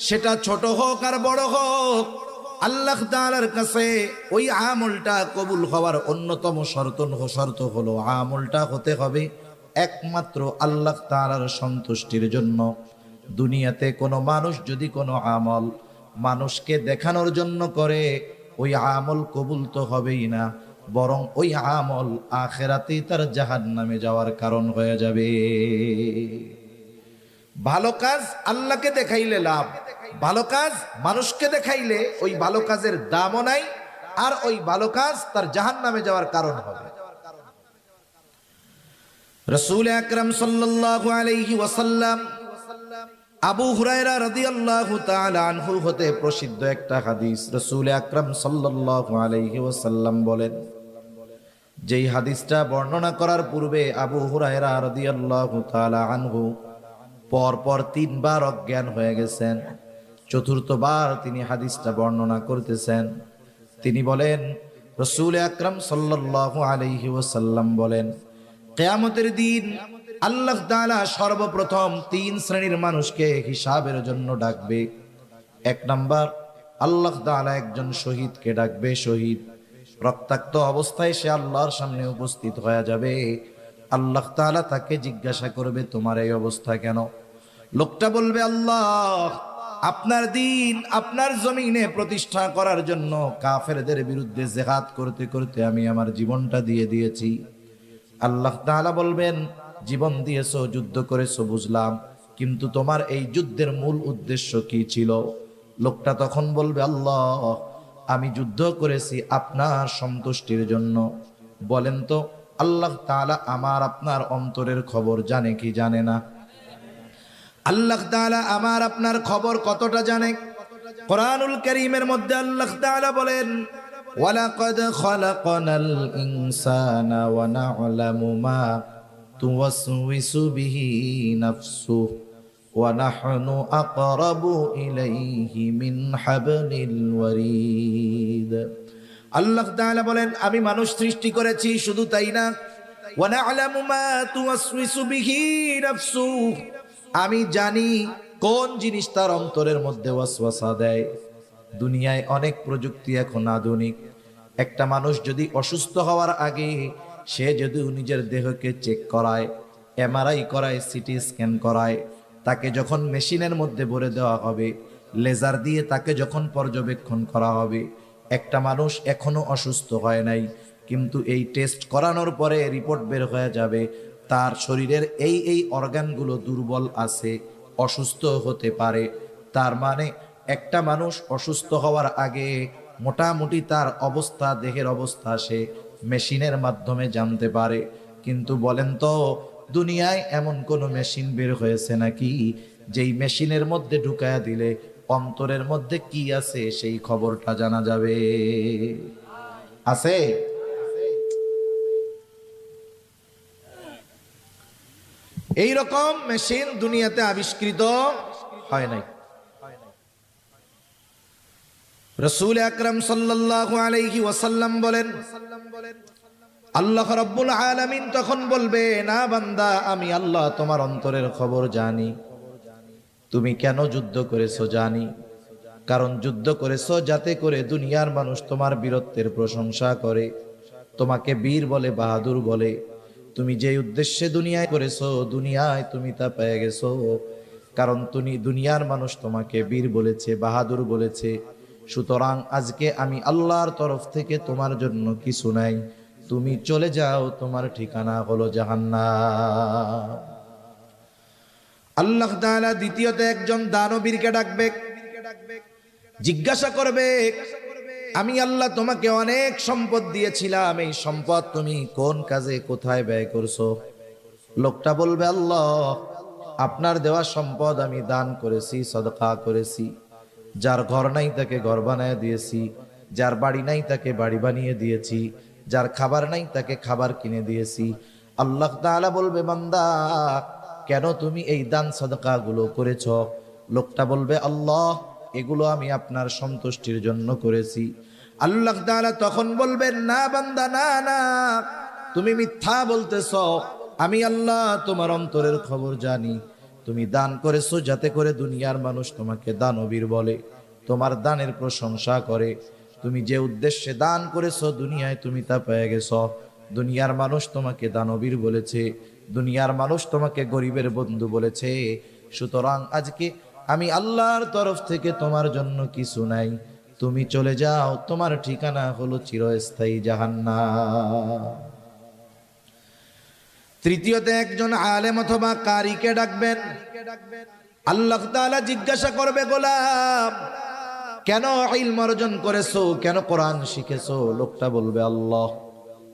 সেটা ছোট হোক আর বড় হোক, আল্লাহ তাআলার কাছে ওই আমলটা কবুল হওয়ার অন্যতম শর্ত হলো আমলটা হতে হবে একমাত্র আল্লাহ তাআলার সন্তুষ্টির জন্য। দুনিয়াতে কোনো মানুষ যদি কোনো আমল মানুষকে দেখানোর জন্য করে, ওই আমল কবুল তো হবেই না, বরং ওই আমল আখিরাতেই তার জাহান্নামে যাওয়ার কারণ হয়ে যাবে। ভালো কাজ আল্লাহকে দেখাইলে লাভ, ভালো কাজ মানুষকে দেখাইলে ওই ভালো কাজের দামও নাই, আর ওই ভালো কাজ তার জাহান্নামে যাওয়ার কারণ হবে। রাসূল আকরাম সাল্লাল্লাহু আলাইহি ওয়াসাল্লাম আবু হুরায়রা রাদিয়াল্লাহু তাআলা আনহু হতে প্রসিদ্ধ একটা হাদিস, রাসূল আকরাম সাল্লাল্লাহু আলাইহি ওয়াসাল্লাম বলেন, যেই হাদিসটা বর্ণনা করার পূর্বে আবু হুরায়রা রাদিয়াল্লাহু তাআলা আনহু পরপর 3 বার অজ্ঞান হয়ে গেছেন, চতুর্থবার তিনি হাদিসটা বর্ণনা করতেছেন। তিনি বলেন, রাসূল আকরাম সাল্লাল্লাহু আলাইহি ওয়াসাল্লাম বলেন, কিয়ামতের দিন আল্লাহ তাআলা সর্বপ্রথম 3 শ্রেণীর মানুষকে হিসাবের জন্য ডাকবে। 1 নাম্বার, আল্লাহ তাআলা একজন শহীদকে ডাকবে। শহীদ রক্তাক্ত অবস্থায় সে আল্লাহর সামনে উপস্থিত হয়ে যাবে। আল্লাহ তাআলা তাকে জিজ্ঞাসা করবে, তোমার এই অবস্থা কেন? লোকটা বলবে, আল্লাহ, আপনার দিন আপনার জমিনে প্রতিষ্ঠা করার জন্য কাফেরদের বিরুদ্ধে জিহাদ করতে করতে আমি আমার জীবনটা দিয়ে দিয়েছি। আল্লাহ তাআলা বলবেন, জীবন দিয়েছো, যুদ্ধ করেছো বুঝলাম, কিন্তু তোমার এই যুদ্ধের মূল উদ্দেশ্য কি ছিল? লোকটা তখন বলবে, আল্লাহ, আমি যুদ্ধ করেছি আপনার সন্তুষ্টির জন্য। বলেন তো, আল্লাহ তাআলা আমার আপনার অন্তরের খবর জানে কি জানে না? আল্লাহ তাআলা আমার আপনার খবর কতটা জানে? কোরআনুল কারীমের মধ্যে আল্লাহ তাআলা বলেন, ওয়ালাকাদ খালাকনাল ইনসানা ওয়া না'লামু মা তুওয়াসওয়িসু বিহি নাফসুহু ওয়া নাহনু আকরাবু ইলাইহি মিন হাবলিল ওয়ারিদ। আল্লাহ তাআলা বলেন, আমি মানুষ সৃষ্টি করেছি, শুধু তাই না, ওয়া না'লামু মা তুওয়াসওয়িসু বিহি নাফসুহু, আমি জানি কোন জিনিস তার অন্তরের মধ্যে ওয়াসওয়াসা দেয়। দুনিয়ায় অনেক প্রযুক্তি এখন আধুনিক। একটা মানুষ যদি অসুস্থ হওয়ার আগে সে যদি নিজের দেহকে চেক করায়, এমআরআই করায়, সিটি স্ক্যান করায়, তাকে যখন মেশিনের মধ্যে ভরে দেওয়া হবে, লেজার দিয়ে তাকে যখন পর্যবেক্ষণ করা হবে, একটা মানুষ এখনো অসুস্থ হয় নাই, কিন্তু এই টেস্ট করানোর পরে রিপোর্ট বের হয়ে যাবে তার শরীরের এই অর্গানগুলো দুর্বল আছে, অসুস্থ হতে পারে। তার মানে একটা মানুষ অসুস্থ হওয়ার আগে মোটামুটি তার অবস্থা, দেহের অবস্থা সে মেশিনের মাধ্যমে জানতে পারে। কিন্তু বলেন তো, দুনিয়ায় এমন কোন মেশিন বের হয়েছে নাকি যেই মেশিনের মধ্যে ঢুকায়া দিলে অন্তরের মধ্যে কি আছে সেই খবরটা জানা যাবে? আছে? এই রকম মেশিন দুনিয়াতে আবিষ্কৃত হয় নাই। রাসূল আকরাম সাল্লাল্লাহু আলাইহি ওয়াসাল্লাম বলেন, আল্লাহ রাব্বুল আলামিন তখন বলবে, না বান্দা, আমি আল্লাহ তোমার অন্তরের খবর জানি। তুমি কেন যুদ্ধ করেছো জানি, কারণ যুদ্ধ করেছো যাতে করে দুনিয়ার মানুষ তোমার বীরত্বের প্রশংসা করে, তোমাকে বীর বলে, বাহাদুর বলে। তুমি যে উদ্দেশ্যে দুনিয়ায় করেছো, দুনিয়ায় তুমি তা পেয়ে গেছো, কারণ তুমি দুনিয়ার মানুষ তোমাকে বীর বলেছে, বাহাদুর বলেছে। সুতরাং আজকে আমি আল্লাহর তরফ থেকে তোমার জন্য কিছু নাই, তুমি চলে যাও, তোমার ঠিকানা হলো জাহান্নাম। আল্লাহ তাআলা দ্বিতীয়তে একজন দানবীরকে ডাকবে, জিজ্ঞাসা করবে, আমি আল্লাহ তোমাকে অনেক সম্পদ দিয়েছিলাম, এই সম্পদ তুমি কোন কাজে কোথায় ব্যয় করছো? লোকটা বলবে, আল্লাহ, আপনার দেওয়া সম্পদ আমি দান করেছি, সদকা করেছি। যার ঘর নাই তাকে ঘর বানিয়ে দিয়েছি, যার বাড়ি নাই তাকে বাড়ি বানিয়ে দিয়েছি, যার খাবার নাই তাকে খাবার কিনে দিয়েছি। আল্লাহ তাআলা বলবে, বান্দা, কেন তুমি এই দান সদকা গুলো করেছ? লোকটা বলবে, আল্লাহ, এগুলো আমি আপনার সন্তুষ্টির জন্য করেছি। আল্লাহ তাআলা তখন বলবেন, না বান্দা, না না, তুমি মিথ্যা বলতেছ, আমি আল্লাহ তোমার অন্তরের খবর জানি। তুমি দান করেছো যাতে করে দুনিয়ার মানুষ তোমাকে দানবীর বলে, তোমার দানের প্রশংসা করে। তুমি যে উদ্দেশ্যে দান করেছো দুনিয়ায় তুমি তা পেয়ে গেছো। দুনিয়ার মানুষ তোমাকে দানবীর বলেছে, দুনিয়ার মানুষ তোমাকে গরিবের বন্ধু বলেছে। সুতরাং আজকে আমি আল্লাহর তরফ থেকে তোমার জন্য কিছু নাই, তুমি চলে যাও, তোমার ঠিকানা হলো চিরস্থায়ী জাহান্নাম। তৃতীয়তে একজন আলেম অথবা কারিকে ডাকবেন। আল্লাহ তাআলা জিজ্ঞাসা করবে, গোলাম কেন ইলম অর্জন করেছো, কেন কোরআন শিখেছো? লোকটা বলবে, আল্লাহ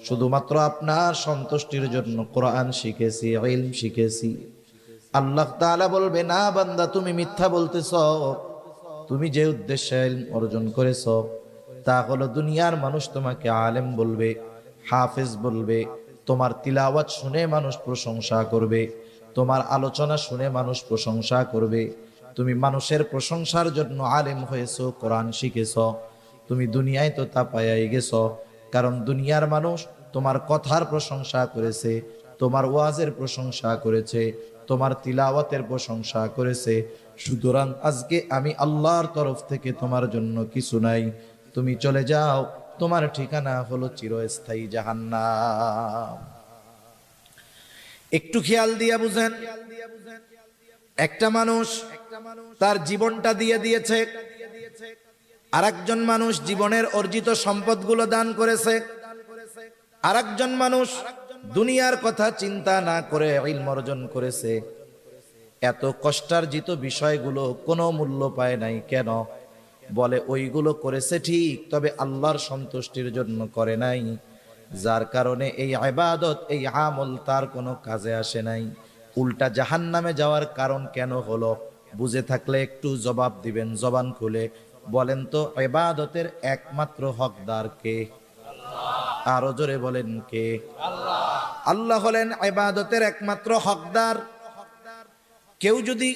শুধুমাত্র আপনার সন্তুষ্টির জন্য কোরআন শিখেছি, ইলম শিখেছি। আল্লাহ তাআলা বলবে, না বান্দা, তুমি মিথ্যা বলতেছ। তুমি যে উদ্দেশ্যে ইলম অর্জন করেছো তা হলো দুনিয়ার মানুষ তোমাকে আলেম বলবে, হাফেজ বলবে, তোমার তিলাওয়াত শুনে মানুষ প্রশংসা করবে, তোমার আলোচনা শুনে মানুষ প্রশংসা করবে। তুমি মানুষের প্রশংসার জন্য আলেম হয়েছো, কোরআন শিখেছো। তুমি দুনিয়ায় তো তা পাইয়াই গেছো, কারণ দুনিয়ার মানুষ তোমার কথার প্রশংসা করেছে, তোমার ওয়াজের প্রশংসা করেছে, তোমার তিলাওয়াতের প্রশংসা করেছে। সুতরাং আজকে আমি আল্লাহর তরফ থেকে তোমার জন্য কিছু নাই, তুমি চলে যাও, তোমার ঠিকানা হলো চিরস্থায়ী জাহান্নাম। একটু খেয়াল দিয়া বুঝেন, একটা মানুষ তার জীবনটা দিয়ে দিয়েছে, আরেকজন মানুষ জীবনের অর্জিত সম্পদগুলো দান করেছে, আরেকজন মানুষ দুনিয়ার কথা চিন্তা না করে ইলম অর্জন করেছে। এত কষ্টার্জিত বিষয়গুলো কোনো মূল্য পায় নাই কেন? বলে ওইগুলো করেছে ঠিক, তবে আল্লাহর সন্তুষ্টির জন্য করে নাই, যার কারণে এই ইবাদত, এই আমল তার কোনো কাজে আসে নাই। উল্টা জাহান্নামে যাওয়ার কারণ কেন হলো? বুঝে থাকলে একটু জবাব দিবেন জবান খুলে। বলেন তো, ইবাদতের একমাত্র হকদার কে? আরো জোরে বলেন, কে? আল্লাহ হলেন ইবাদতের একমাত্র হকদার। কেউ যদি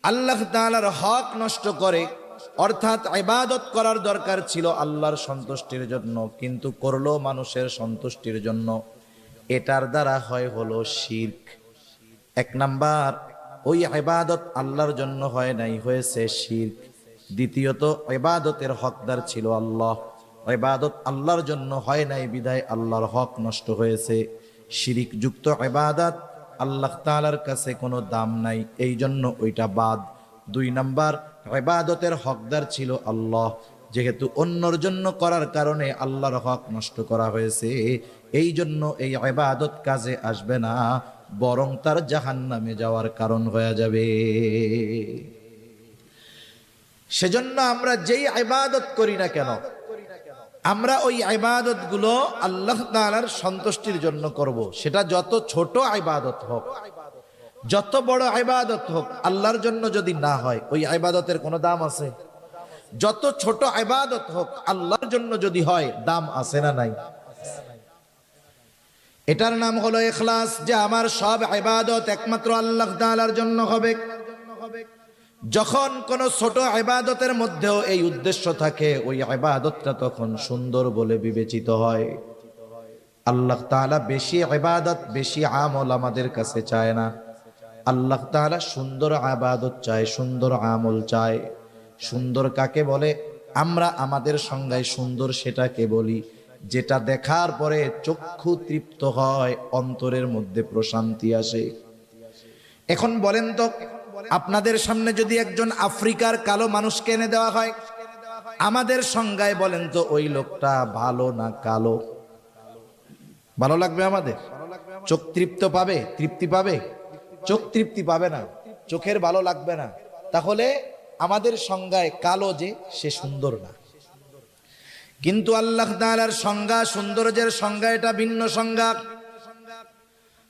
আল্লাহ তাআলার হক নষ্ট করে, অর্থাৎ ইবাদত করার দরকার ছিল আল্লাহর সন্তুষ্টির জন্য, কিন্তু করলো মানুষের সন্তুষ্টির জন্য, এটার দ্বারা হলো শিরক। এক নাম্বার, ওই ইবাদত আল্লাহর জন্য হয় নাই, হয়েছে শিরক। দ্বিতীয়ত, ইবাদতের হকদার ছিল আল্লাহ, ইবাদত আল্লাহর জন্য হয় নাই, বিধায় আল্লাহর হক নষ্ট হয়েছে। শিরক যুক্ত ইবাদত আল্লাহ তাআলার কাছে কোনো দাম নাই, এই জন্য ওইটা বাদ। দুই নাম্বার, ইবাদতের হকদার ছিল আল্লাহ, যেহেতু অন্যর জন্য করার কারণে আল্লাহর হক নষ্ট করা হয়েছে, এই জন্য এই ইবাদত কাজে আসবে না, বরং তার জাহান্নামে যাওয়ার কারণ হয়ে যাবে। সেজন্য আমরা যেই ইবাদত করি না কেন, আমরা ওই ইবাদত গুলো আল্লাহ তাআলার সন্তুষ্টির জন্য করব। সেটা যত ছোট ইবাদত হোক, যত বড় ইবাদত হোক, আল্লাহর জন্য যদি না হয় ওই ইবাদতের কোনো দাম আছে? যত ছোট ইবাদত হোক, আল্লাহর জন্য যদি হয়, দাম আছে না নাই? এটার নাম হলো ইখলাস, যে আমার সব ইবাদত একমাত্র আল্লাহ তাআলার জন্য হবে। যখন কোন ছোট ইবাদতের মধ্যেও এই উদ্দেশ্য থাকে, ওই ইবাদতটা তখন সুন্দর বলে বিবেচিত হয়। আল্লাহ তাআলা বেশি ইবাদত, বেশি আমল আমাদের কাছে চায় না। আল্লাহ তাআলা সুন্দর ইবাদত চায়, সুন্দর আমল চায়। সুন্দর কাকে বলে? আমরা আমাদের সংজ্ঞায় সুন্দর সেটাকে বলি যেটা দেখার পরে চক্ষু তৃপ্ত হয়, অন্তরের মধ্যে প্রশান্তি আসে। এখন বলেন তো, আপনাদের সামনে যদি একজন আফ্রিকার কালো মানুষকে এনে দেওয়া হয়, আমাদের সংজ্ঞায় বলেন তো ওই লোকটা ভালো না কালো? ভালো লাগবে আমাদের? চোখ তৃপ্ত পাবে? তৃপ্তি পাবে? চোখ তৃপ্তি পাবে না, চোখের ভালো লাগবে না। তাহলে আমাদের সংজ্ঞায় কালো যে, সে সুন্দর না। কিন্তু আল্লাহ তাআলার সংজ্ঞা, সৌন্দর্যের সংজ্ঞা এটা ভিন্ন সংজ্ঞা।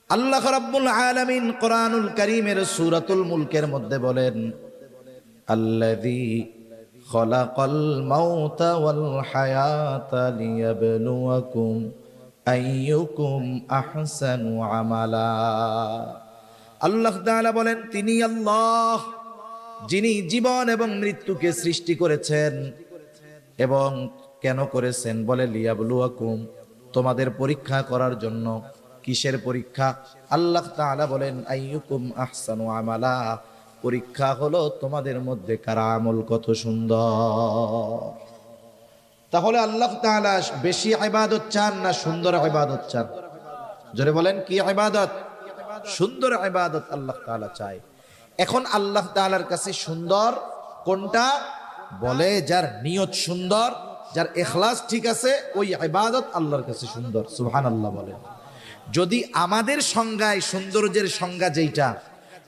আল্লাহ রাব্বুল আলামিন কোরআনুল কারীমের সূরাতুল মুলকের মধ্যে বলেন, আল্লাযী খালাকাল মাউতা ওয়াল হায়াতা লিয়াবলুয়াকুম আইয়ুকুম আহসানু আমালা। আল্লাহ তাআলা বলেন, তিনি আল্লাহ, যিনি জীবন এবং মৃত্যুকে সৃষ্টি করেছেন। এবং কেন করেছেন? বলে লিয়াবলুয়াকুম, তোমাদের পরীক্ষা করার জন্য। কিসের পরীক্ষা? আল্লাহ তাআলা বলেন আইয়ুকুম আহসানু আমালা, পরীক্ষা হলো তোমাদের মধ্যে কার আমল কত সুন্দর। তাহলে আল্লাহ তাআলা বেশি ইবাদত চান না সুন্দর ইবাদত চান? জোরে বলেন, কি ইবাদত? সুন্দর ইবাদত আল্লাহ তাআলা চায়। এখন আল্লাহ তাআলার কাছে সুন্দর কোনটা? বলে যার নিয়ত সুন্দর, যার ইখলাস ঠিক আছে, ওই ইবাদত আল্লাহর কাছে সুন্দর। সুবহানাল্লাহ বলেন। যদি আমাদের সংজ্ঞায় সৌন্দর্যের সংজ্ঞা যেটা,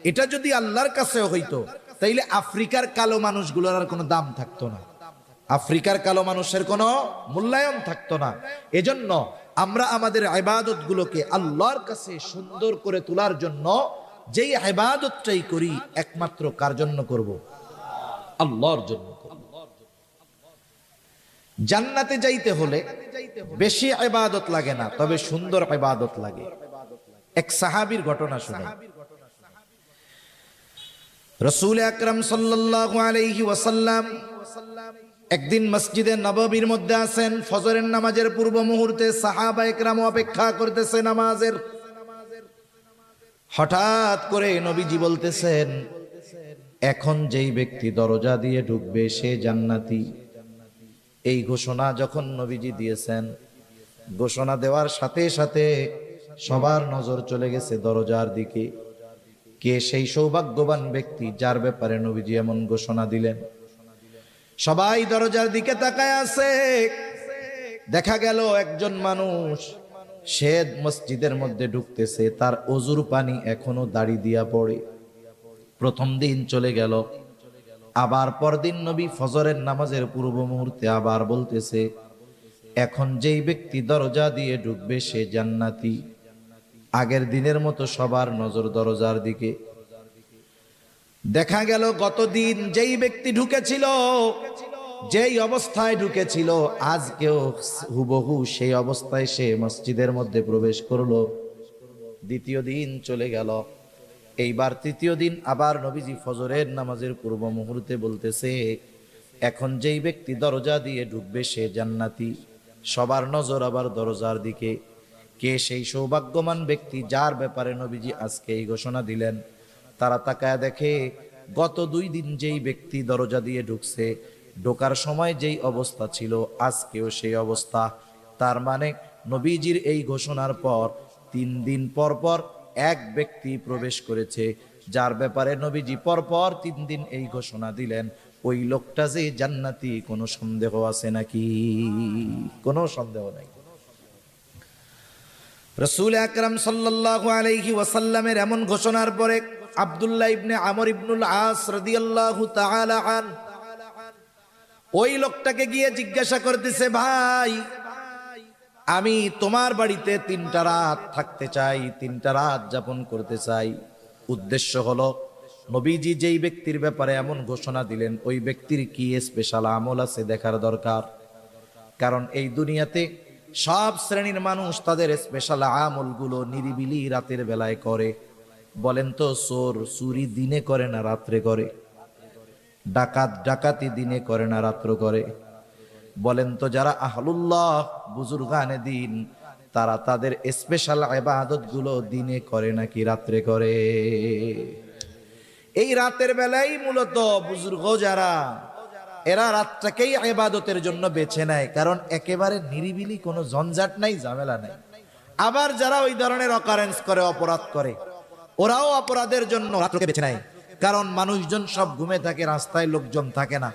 এটা যদি আল্লাহর কাছে হইতো, তাইলে আফ্রিকার কালো মানুষগুলোর আর কোনো দাম থাকতো না, আফ্রিকার কালো মানুষের কোনো মূল্যায়ন থাকতো না। এজন্য আমরা আমাদের ইবাদতগুলোকে আল্লাহর কাছে সুন্দর করে তোলার জন্য যেই ইবাদতটাই করি একমাত্র কার জন্য করব? আল্লাহর জন্য করব। জান্নাতে যাইতে হলে বেশি ইবাদত লাগে না, তবে সুন্দর ইবাদত লাগে। এক সাহাবীর ঘটনা শুনে। রাসূল আকরাম সাল্লাল্লাহু আলাইহি ওয়াসাল্লাম একদিন মসজিদে নববীর মধ্যে আছেন, ফজরের নামাজের পূর্ব মুহূর্তে সাহাবা একরাম অপেক্ষা করতেছে নামাজের। হঠাৎ করে নবীজি বলতেছেন, এখন যেই ব্যক্তি দরজা দিয়ে ঢুকবে সে জান্নাতি। এই ঘোষণা যখন নবীজি দিয়েছেন, ঘোষণা দেওয়ার সাথে সাথে সবার নজর চলে গেছে দরজার দিকে। কে সেই সৌভাগ্যবান ব্যক্তি যার ব্যাপারে নবীজি এমন ঘোষণা দিলেন? সবাই দরজার দিকে তাকায় আছে। দেখা গেল একজন মানুষ, সে মসজিদের মধ্যে ঢুকতেছে, তার ওযুর পানি এখনো দাড়ি দিয়া পড়ে। প্রথম দিন চলে গেল। আবার পরদিন নবী ফজরের নামাজের পূর্ব মুহূর্তে আবার বলতেছে, এখন যেই ব্যক্তি দরজা দিয়ে ঢুকবে সে জান্নাতি। আগের দিনের মতো সবার নজর দরজার দিকে। দেখা গেল গতদিন যেই ব্যক্তি ঢুকেছিল, যেই অবস্থায় ঢুকেছিল, আজকেও হুবহু সেই অবস্থায় সে মসজিদের মধ্যে প্রবেশ করলো। দ্বিতীয় দিন চলে গেল। এইবার তৃতীয় দিন আবার নবীজি ফজরের নামাজের পূর্ব মুহূর্তে বলতেছে, এখন যেই ব্যক্তি দরজা দিয়ে ঢুকবে সে জান্নাতি। সবার নজর আবার দরজার দিকে। কে সেই সৌভাগ্যবান ব্যক্তি যার ব্যাপারে নবীজি আজকে এই ঘোষণা দিলেন? তারা তাকায় দেখে, গত 2 দিন যেই ব্যক্তি দরজা দিয়ে ঢুকছে, ঢোকার সময় যেই অবস্থা ছিল আজকেও সেই অবস্থা। তার মানে নবীজির এই ঘোষণার পর 3 দিন পর পর এক ব্যক্তি প্রবেশ করেছে, যার ব্যাপারে নবীজি পরপর 3 দিন এই ঘোষণা দিলেন। ওই লোকটা যে জান্নাতি, কোনো সন্দেহ আছে নাকি? কোনো সন্দেহ নাই। রাসূল আকরাম সাল্লাল্লাহু আলাইহি ওয়াসাল্লামের এমন ঘোষণার পরে আব্দুল্লাহ ইবনে আমর ইবনুল আস রাদিয়াল্লাহু তাআলা আন ওই লোকটাকে গিয়ে জিজ্ঞাসা করতেছে, ভাই আমি তোমার বাড়িতে 3টা রাত থাকতে চাই, 3টা রাত যাপন করতে চাই। উদ্দেশ্য হলো নবীজি যেই ব্যক্তির ব্যাপারে এমন ঘোষণা দিলেন ওই ব্যক্তির কি স্পেশাল আমল আছে দেখার দরকার। কারণ এই দুনিয়াতে সব শ্রেণীর মানুষ তাদের স্পেশাল আমলগুলো নিরিবিলি রাতের বেলায় করে। বলেন তো, চোর চুরি দিনে করে না রাত্রে করে? ডাকাত ডাকাতি দিনে করে না রাত্র করে? বলেন তো, যারা আহলুল্লাহ বুজুর্গানে দিন, তারা তাদের স্পেশাল ইবাদত গুলো দিনে করে নাকি রাত্রে করে? এই রাতের বেলায় মূলত বুজুর্গ যারা, এরা রাতটাকেই ইবাদতের জন্য বেছে নেয়, কারণ একেবারে নিরিবিলি, কোনো ঝঞ্ঝাট নাই, ঝামেলা নাই। আবার যারা ওই ধরনের অকারেন্স করে, অপরাধ করে, ওরাও অপরাধের জন্য রাতকে বেছে নেয়, কারণ মানুষজন সব ঘুমে থাকে, রাস্তায় লোকজন থাকে না।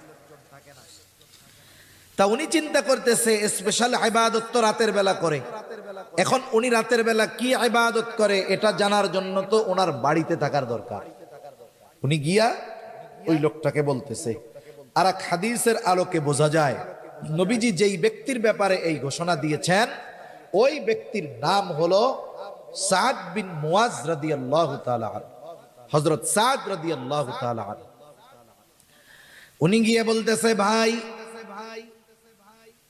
তা উনি চিন্তা করতেছে স্পেশাল ইবাদত তো রাতের বেলা করে। এখন উনি রাতের বেলা কি ইবাদত করে এটা জানার জন্য তো ওনার বাড়িতে থাকার দরকার। উনি গিয়া ওই লোকটাকে বলতেছে। আর এক হাদিসের আলোকে বোঝা যায় নবীজি যেই ব্যক্তির ব্যাপারে এই ঘোষণা দিয়েছেন ওই ব্যক্তির নাম হলো সাদ বিন মুআজ রাদিয়াল্লাহু তাআলা আনহু, হযরত সাদ রাদিয়াল্লাহু তাআলা আনহু। উনি গিয়ে বলতেছে, ভাই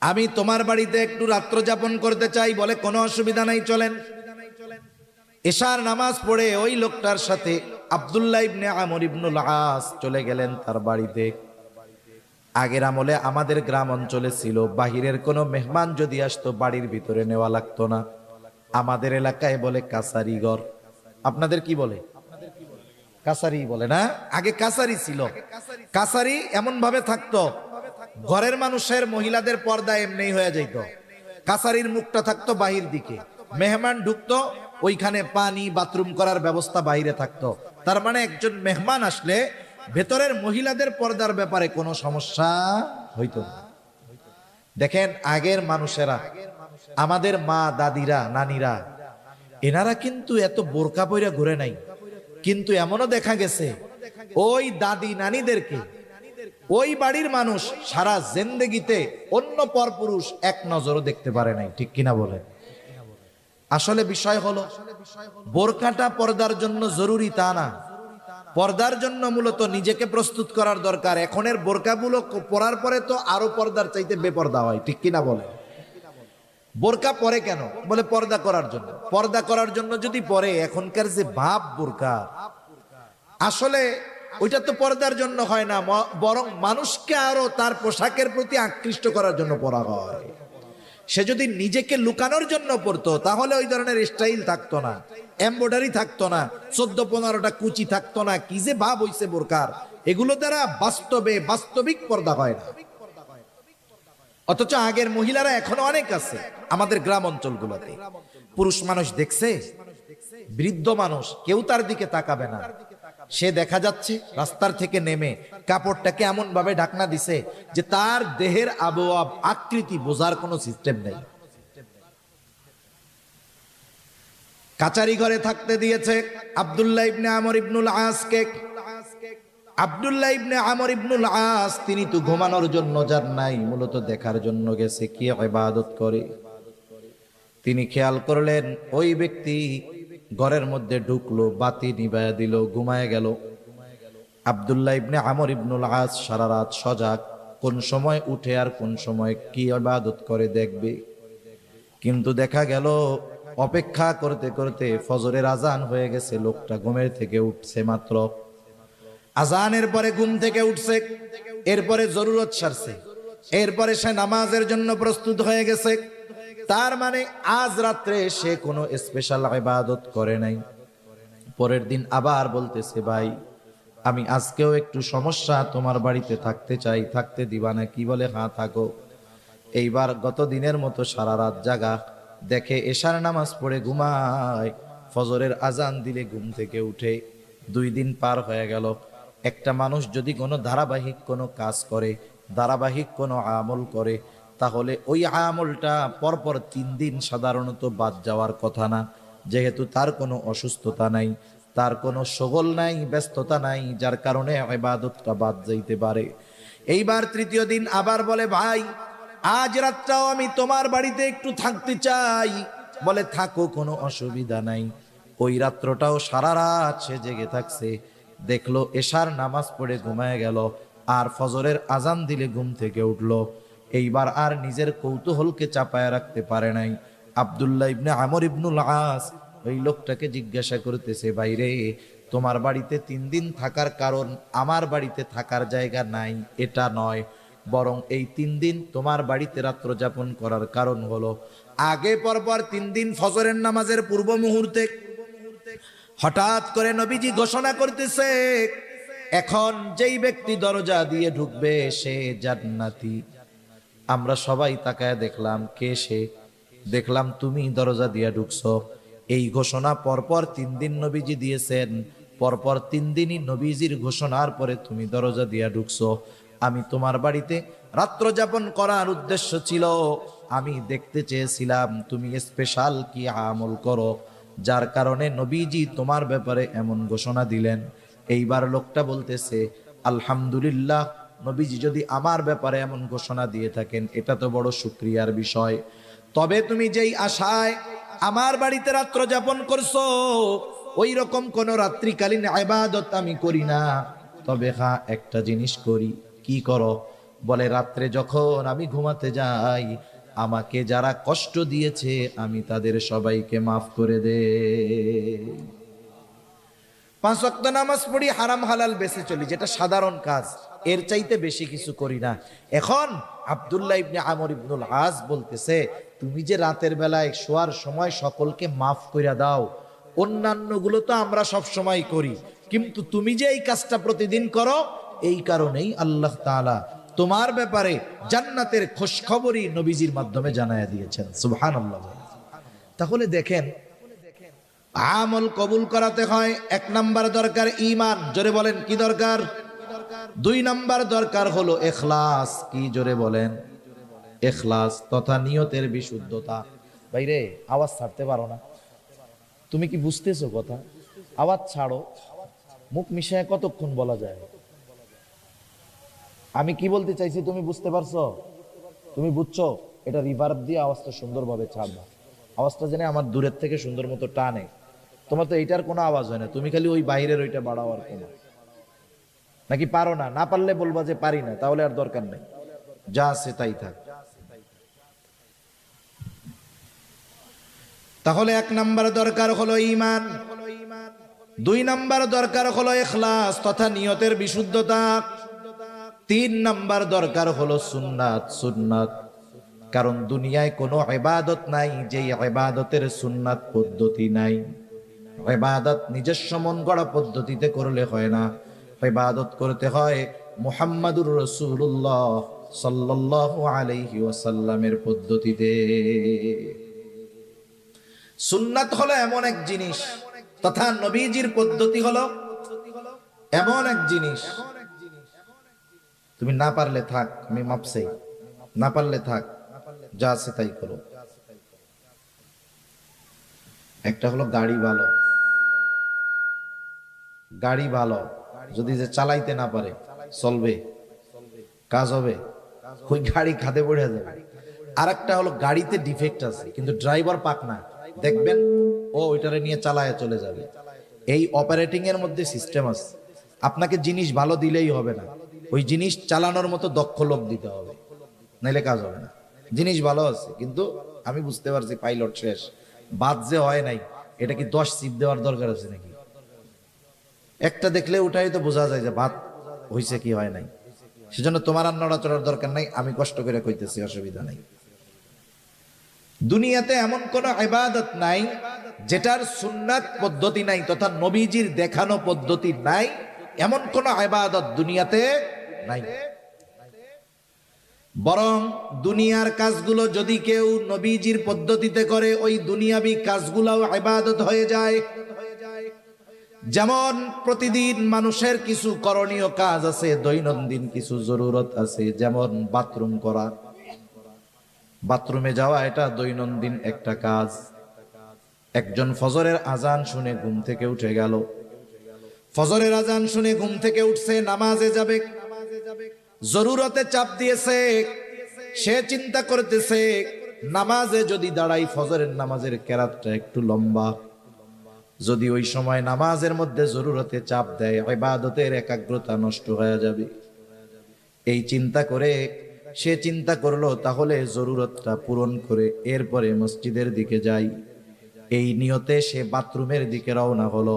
আমি তোমার বাড়িতে একটু রাত্র যাপন করতে চাই। বলে, কোনো অসুবিধা নাই, চলেন। এশার নামাজ পড়ে ওই লোকটার সাথে আব্দুল্লাহ ইবনে আমর ইবনুল আস চলে গেলেন তার বাড়িতে। আগের আমলে আমাদের গ্রাম অঞ্চলে ছিল, বাহিরের কোনো মেহমান যদি আসতো বাড়ির ভিতরে নেওয়া লাগতো না। আমাদের এলাকায় বলে কাছারি ঘর, আপনাদের কি বলে? কাছারি বলে না? আগে কাছারি ছিল। কাছারি এমন ভাবে থাকতো, ঘরের মানুষের মহিলাদের পর্দা এমনি হয়ে যাইত, কাছারির মুখটা থাকতো বাহির দিকে, মেহমান ঢুকতো ওইখানে পানি বাথরুম করার ব্যবস্থা বাইরে থাকতো। তার মানে একজন মেহমান আসলে ভেতরের মহিলাদের পর্দার ব্যাপারে কোনো সমস্যা হইতো না। দেখেন আগের মানুষেরা, আমাদের মা দাদিরা নানিরা, এনারা কিন্তু এত বোরকা পইরা ঘুরে নাই, কিন্তু এমনও দেখা গেছে ওই দাদি নানিদেরকে ওই বাড়ির মানুষ সারা জিন্দেগিতে অন্য পরপুরুষ এক নজরও দেখতে পারে নাই, ঠিক কিনা বলেন? আসলে বিষয় হলো বোরকাটা পর্দার জন্য জরুরি তা না, পর্দার জন্য মূলত নিজেকে প্রস্তুত করার দরকার। এখনের বোরকাগুলো পরার পরে তো আরো পর্দার চাইতে বেপর্দা হয়, ঠিক কিনা বলেন? বোরকা পরে কেন? বলে পর্দা করার জন্য। পর্দা করার জন্য যদি পরে, এখনকার যে ভাব বোরকা, আসলে ওইটা তো পর্দার জন্য হয় না, বরং মানুষকে আরো তার পোশাকের প্রতি আকৃষ্ট করার জন্য পরা হয়। সে যদি নিজেকে লুকানোর জন্য পড়তো তাহলে ওই ধরনের স্টাইল থাকতো না, এমব্রয়ডারি থাকতো না, 14-15টা কুচি থাকতো না। কি যে ভাব হইছে বোরকার, এগুলো দ্বারা বাস্তবিক পর্দা হয় না। অথচ আগের মহিলারা এখনো অনেক আছে আমাদের গ্রাম অঞ্চলগুলোতে। পুরুষ মানুষ দেখছে, বৃদ্ধ মানুষ, কেউ তার দিকে তাকাবে না। সে দেখা যাচ্ছে রাস্তার থেকে নেমে কাপড়টাকে এমন ভাবে ঢাকনা দিছে যে তার দেহের আবহাওয়া আকৃতি বোঝার কোনো সিস্টেম নেই। কাচারি ঘরে থাকতে দিয়েছে আব্দুল্লাহ ইবনে আমর ইবনুল আসকে। আব্দুল্লাহ ইবনে আমর ইবনুল আস তিনি তো ঘুমানোর জন্য যান নাই, মূলত দেখার জন্য গেছে কি ইবাদত করে। তিনি খেয়াল করলেন ওই ব্যক্তি ঘরের মধ্যে ঢুকলো, বাতি নিভায়া দিল, ঘুমায় গেল। আব্দুল্লাহ ইবনে আমর ইবনুল আস সারা রাত সজাগ, কোন সময় উঠে আর কোন সময় কি ইবাদত করে দেখবে। কিন্তু দেখা গেল অপেক্ষা করতে করতে ফজরের আজান হয়ে গেছে, লোকটা ঘুমের থেকে উঠছে মাত্র। আজানের পরে ঘুম থেকে উঠছে, এরপরে জরুরত সারছে, এরপরে সে নামাজের জন্য প্রস্তুত হয়ে গেছে। তার মানে আজ রাত্রে সে কোনো স্পেশাল ইবাদত করে নাই। পরের দিন আবার বলতেছে, ভাই আমি আজকেও একটু সমস্যা, তোমার বাড়িতে থাকতে চাই, থাকতে দিবা না? কি বলে, হ্যাঁ থাকো। এইবার গত দিনের মতো সারা রাত জাগা, দেখে এশার নামাজ পড়ে ঘুমায়, ফজরের আজান দিলে ঘুম থেকে উঠে। 2 দিন পার হয়ে গেল। একটা মানুষ যদি কোনো ধারাবাহিক কোনো কাজ করে, ধারাবাহিক কোনো আমল করে, তাহলে ওই আমলটা পরপর 3 দিন সাধারণত বাদ যাওয়ার কথা না, যেহেতু তার কোনো অসুস্থতা নাই, তার কোনো শগল নাই, ব্যস্ততা নাই, যার কারণে ইবাদতটা বাদ যাইতে পারে। এইবার 3য় দিন আবার বলে, ভাই আজ রাতটাও আমি তোমার বাড়িতে একটু থাকতে চাই। বলে থাকো, কোনো অসুবিধা নাই। ওই রাত্রটাও সারা রাত সে জেগে থাকছে। দেখলো এশার নামাজ পড়ে ঘুমায় গেল, আর ফজরের আজান দিলে ঘুম থেকে উঠলো। এইবার আর নিজের কৌতূহলকে চাপায় রাখতে পারে নাই। আব্দুল্লাহ ইবনে আমর ইবনুল আস ওই লোকটাকে জিজ্ঞাসা করতেছে, ভাইরে তোমার বাড়িতে 3 দিন থাকার কারণ আমার বাড়িতে থাকার জায়গা নাই এটা নয়, বরং এই 3 দিন তোমার বাড়িতে রাত্র যাপন করার কারণ হলো আগে পরপর 3 দিন ফজরের নামাজের পূর্ব মুহূর্তে হঠাৎ করে নবীজি ঘোষণা করতেছে, এখন যেই ব্যক্তি দরজা দিয়ে ঢুকবে সে জান্নাতি। আমরা সবাই তাকায় দেখলাম, কে সে? দেখলাম তুমি দরজা দিয়ে ঢুকছো। এই ঘোষণা পরপর 3 দিন নবীজি দিয়েছেন, পরপর 3 দিনই নবীজির ঘোষণার পরে তুমি দরজা দিয়ে ঢুকছো। আমি তোমার বাড়িতে রাত্র যাপন করার উদ্দেশ্য ছিল, আমি দেখতে চেয়েছিলাম তুমি স্পেশাল কি আমল করো, যার কারণে নবীজি তোমার ব্যাপারে এমন ঘোষণা দিলেন। এইবার লোকটা বলতেছে, আলহামদুলিল্লাহ, নবীজি যদি আমার ব্যাপারে এমন ঘোষণা দিয়ে থাকেন এটা তো বড় শুকরিয়ার বিষয়। তবে তুমি যেই আশায় আমার বাড়িতে রাত্র যাপন করছো, ওই রকম কোন রাত্রিকালীন ইবাদত আমি করি না। তবে হ্যাঁ একটা জিনিস করি। কি করো? বলে রাত্রে যখন আমি ঘুমাতে যাই, আমাকে যারা কষ্ট দিয়েছে আমি তাদের সবাইকে মাফ করে দে। 5 ওয়াক্ত নামাজ পড়ি, হারাম হালাল বেঁচে চলি, যেটা সাধারণ কাজ, এর চাইতে বেশি কিছু করি না। এখন আব্দুল্লাহ ইবনে আমর ইবনুল আস বলতেছে, তুমি যে রাতের বেলায় শোয়ার সময় সকলকে মাফ কইরা দাও, অন্যান্যগুলো তো আমরা সব সময় করি, কিন্তু তুমি যে এই কাজটা প্রতিদিন করো, এই কারণেই আল্লাহ তাআলা তোমার ব্যাপারে জান্নাতের খোঁজখবরই নবীজির মাধ্যমে জানায়া দিয়েছেন। সুবহানাল্লাহ। তাহলে দেখেন, আমল কবুল করাতে হয়, 1 নাম্বার দরকার ঈমান। জোরে বলেন কি দরকার? 2 নাম্বার দরকার হলো ইখলাস। কি জোরে বলেন? ইখলাস তথা নিয়তের বিশুদ্ধতা। ভাইরে আওয়াজ ছাড়তে পারো না? তুমি কি বুঝতেছো কথা? আওয়াজ ছাড়ো, মুখ মিশায় কতক্ষণ বলা যায়? আমি কি বলতে চাইছি তুমি বুঝতে পারছো? তুমি বুঝছো? এটা রিভার্ব দিয়ে আওয়াজটা সুন্দরভাবে ছাড়বা, আওয়াজটা যেন আমার দূরের থেকে সুন্দর মতো টানে। তোমার তো এইটার কোনো আওয়াজ হয় না, তুমি খালি ওই বাইরের ওইটা বাড়াও আর কোনো। নাকি পারো না? না পারলে বলবা যে পারি না, তাহলে আর দরকার নেই, যা আছে তাই থাক। তাহলে 1 নাম্বার দরকার হলো ঈমান, 2 নাম্বার দরকার হলো ইখলাস তথা নিয়তের বিশুদ্ধতা, 3 নাম্বার দরকার হলো সুন্নাত। সুন্নাত, কারণ দুনিয়ায় কোনো ইবাদত নাই যেই ইবাদতের সুন্নাত পদ্ধতি নাই। ইবাদত নিজস্ব মন গড়া পদ্ধতিতে করলে হয় না, ইবাদত করতে হয় মুহাম্মাদুর রাসূলুল্লাহ সাল্লাল্লাহু আলাইহি ওয়াসাল্লামের পদ্ধতিতে। সুন্নাত হলো এমন এক জিনিস, তথা নবীজির পদ্ধতি হলো এমন এক জিনিস, তুমি না পারলে থাক, আমি মাপ চাই, না পারলে থাক, যা আছে তাই করো। একটা হলো গাড়ি ভালো, গাড়ি ভালো যদি যে চালাইতে না পারে, চলবে, কাজ হবে, ওই গাড়ি খাদে পড়ে যাবে। আর একটা হলো গাড়িতে ডিফেক্ট আছে কিন্তু ড্রাইভার পাক না, দেখবেন ও ওইটারে নিয়ে চালায় চলে যাবে। এই অপারেটিং এর মধ্যে সিস্টেম আছে, আপনাকে জিনিস ভালো দিলেই হবে না, ওই জিনিস চালানোর মতো দক্ষ লোক দিতে হবে, নাইলে কাজ হবে না। জিনিস ভালো আছে কিন্তু আমি বুঝতে পারছি পাইলট শেষ, বাদ যে হয় নাই, এটা কি 10 সিপ দেওয়ার দরকার আছে নাকি? একটা দেখলে ওটাই তো বোঝা যায় যে বাদ হইছে কি হয় নাই। সেজন্য তোমার আর নড়াচড়ার দরকার নাই, আমি কষ্ট করে কইতেছি, অসুবিধা নাই। দুনিয়াতে এমন কোন ইবাদত নাই যেটার সুন্নাত পদ্ধতি নাই, তথা নবীজির দেখানো পদ্ধতি নাই, এমন কোন ইবাদত দুনিয়াতে নাই। বরং দুনিয়ার কাজগুলো যদি কেউ নবীজির পদ্ধতিতে করে, ওই দুনিয়াবি কাজগুলোও ইবাদত হয়ে যায়। যেমন প্রতিদিন মানুষের কিছু করণীয় কাজ আছে, দৈনন্দিন কিছু জরুরত আছে, যেমন বাথরুম করা, বাথরুমে যাওয়া, এটা দৈনন্দিন একটা কাজ। একজন ফজরের আজান শুনে ঘুম থেকে উঠে গেল, ফজরের আজান শুনে ঘুম থেকে উঠছে, নামাজে যাবে, জরুরতে চাপ দিয়েছে, সে চিন্তা করতেছে নামাজে যদি দাঁড়াই, ফজরের নামাজের কেরাতটা একটু লম্বা, যদি ওই সময় নামাজের মধ্যে জরুরতে চাপ দেয়, ইবাদতের একাগ্রতা নষ্ট হয়ে যাবে। এই চিন্তা করে সে চিন্তা করলো তাহলে জরুরতটা পূরণ করে এরপরে মসজিদের দিকে যাই। এই নিয়তে সে বাথরুমের দিকে রওনা হলো।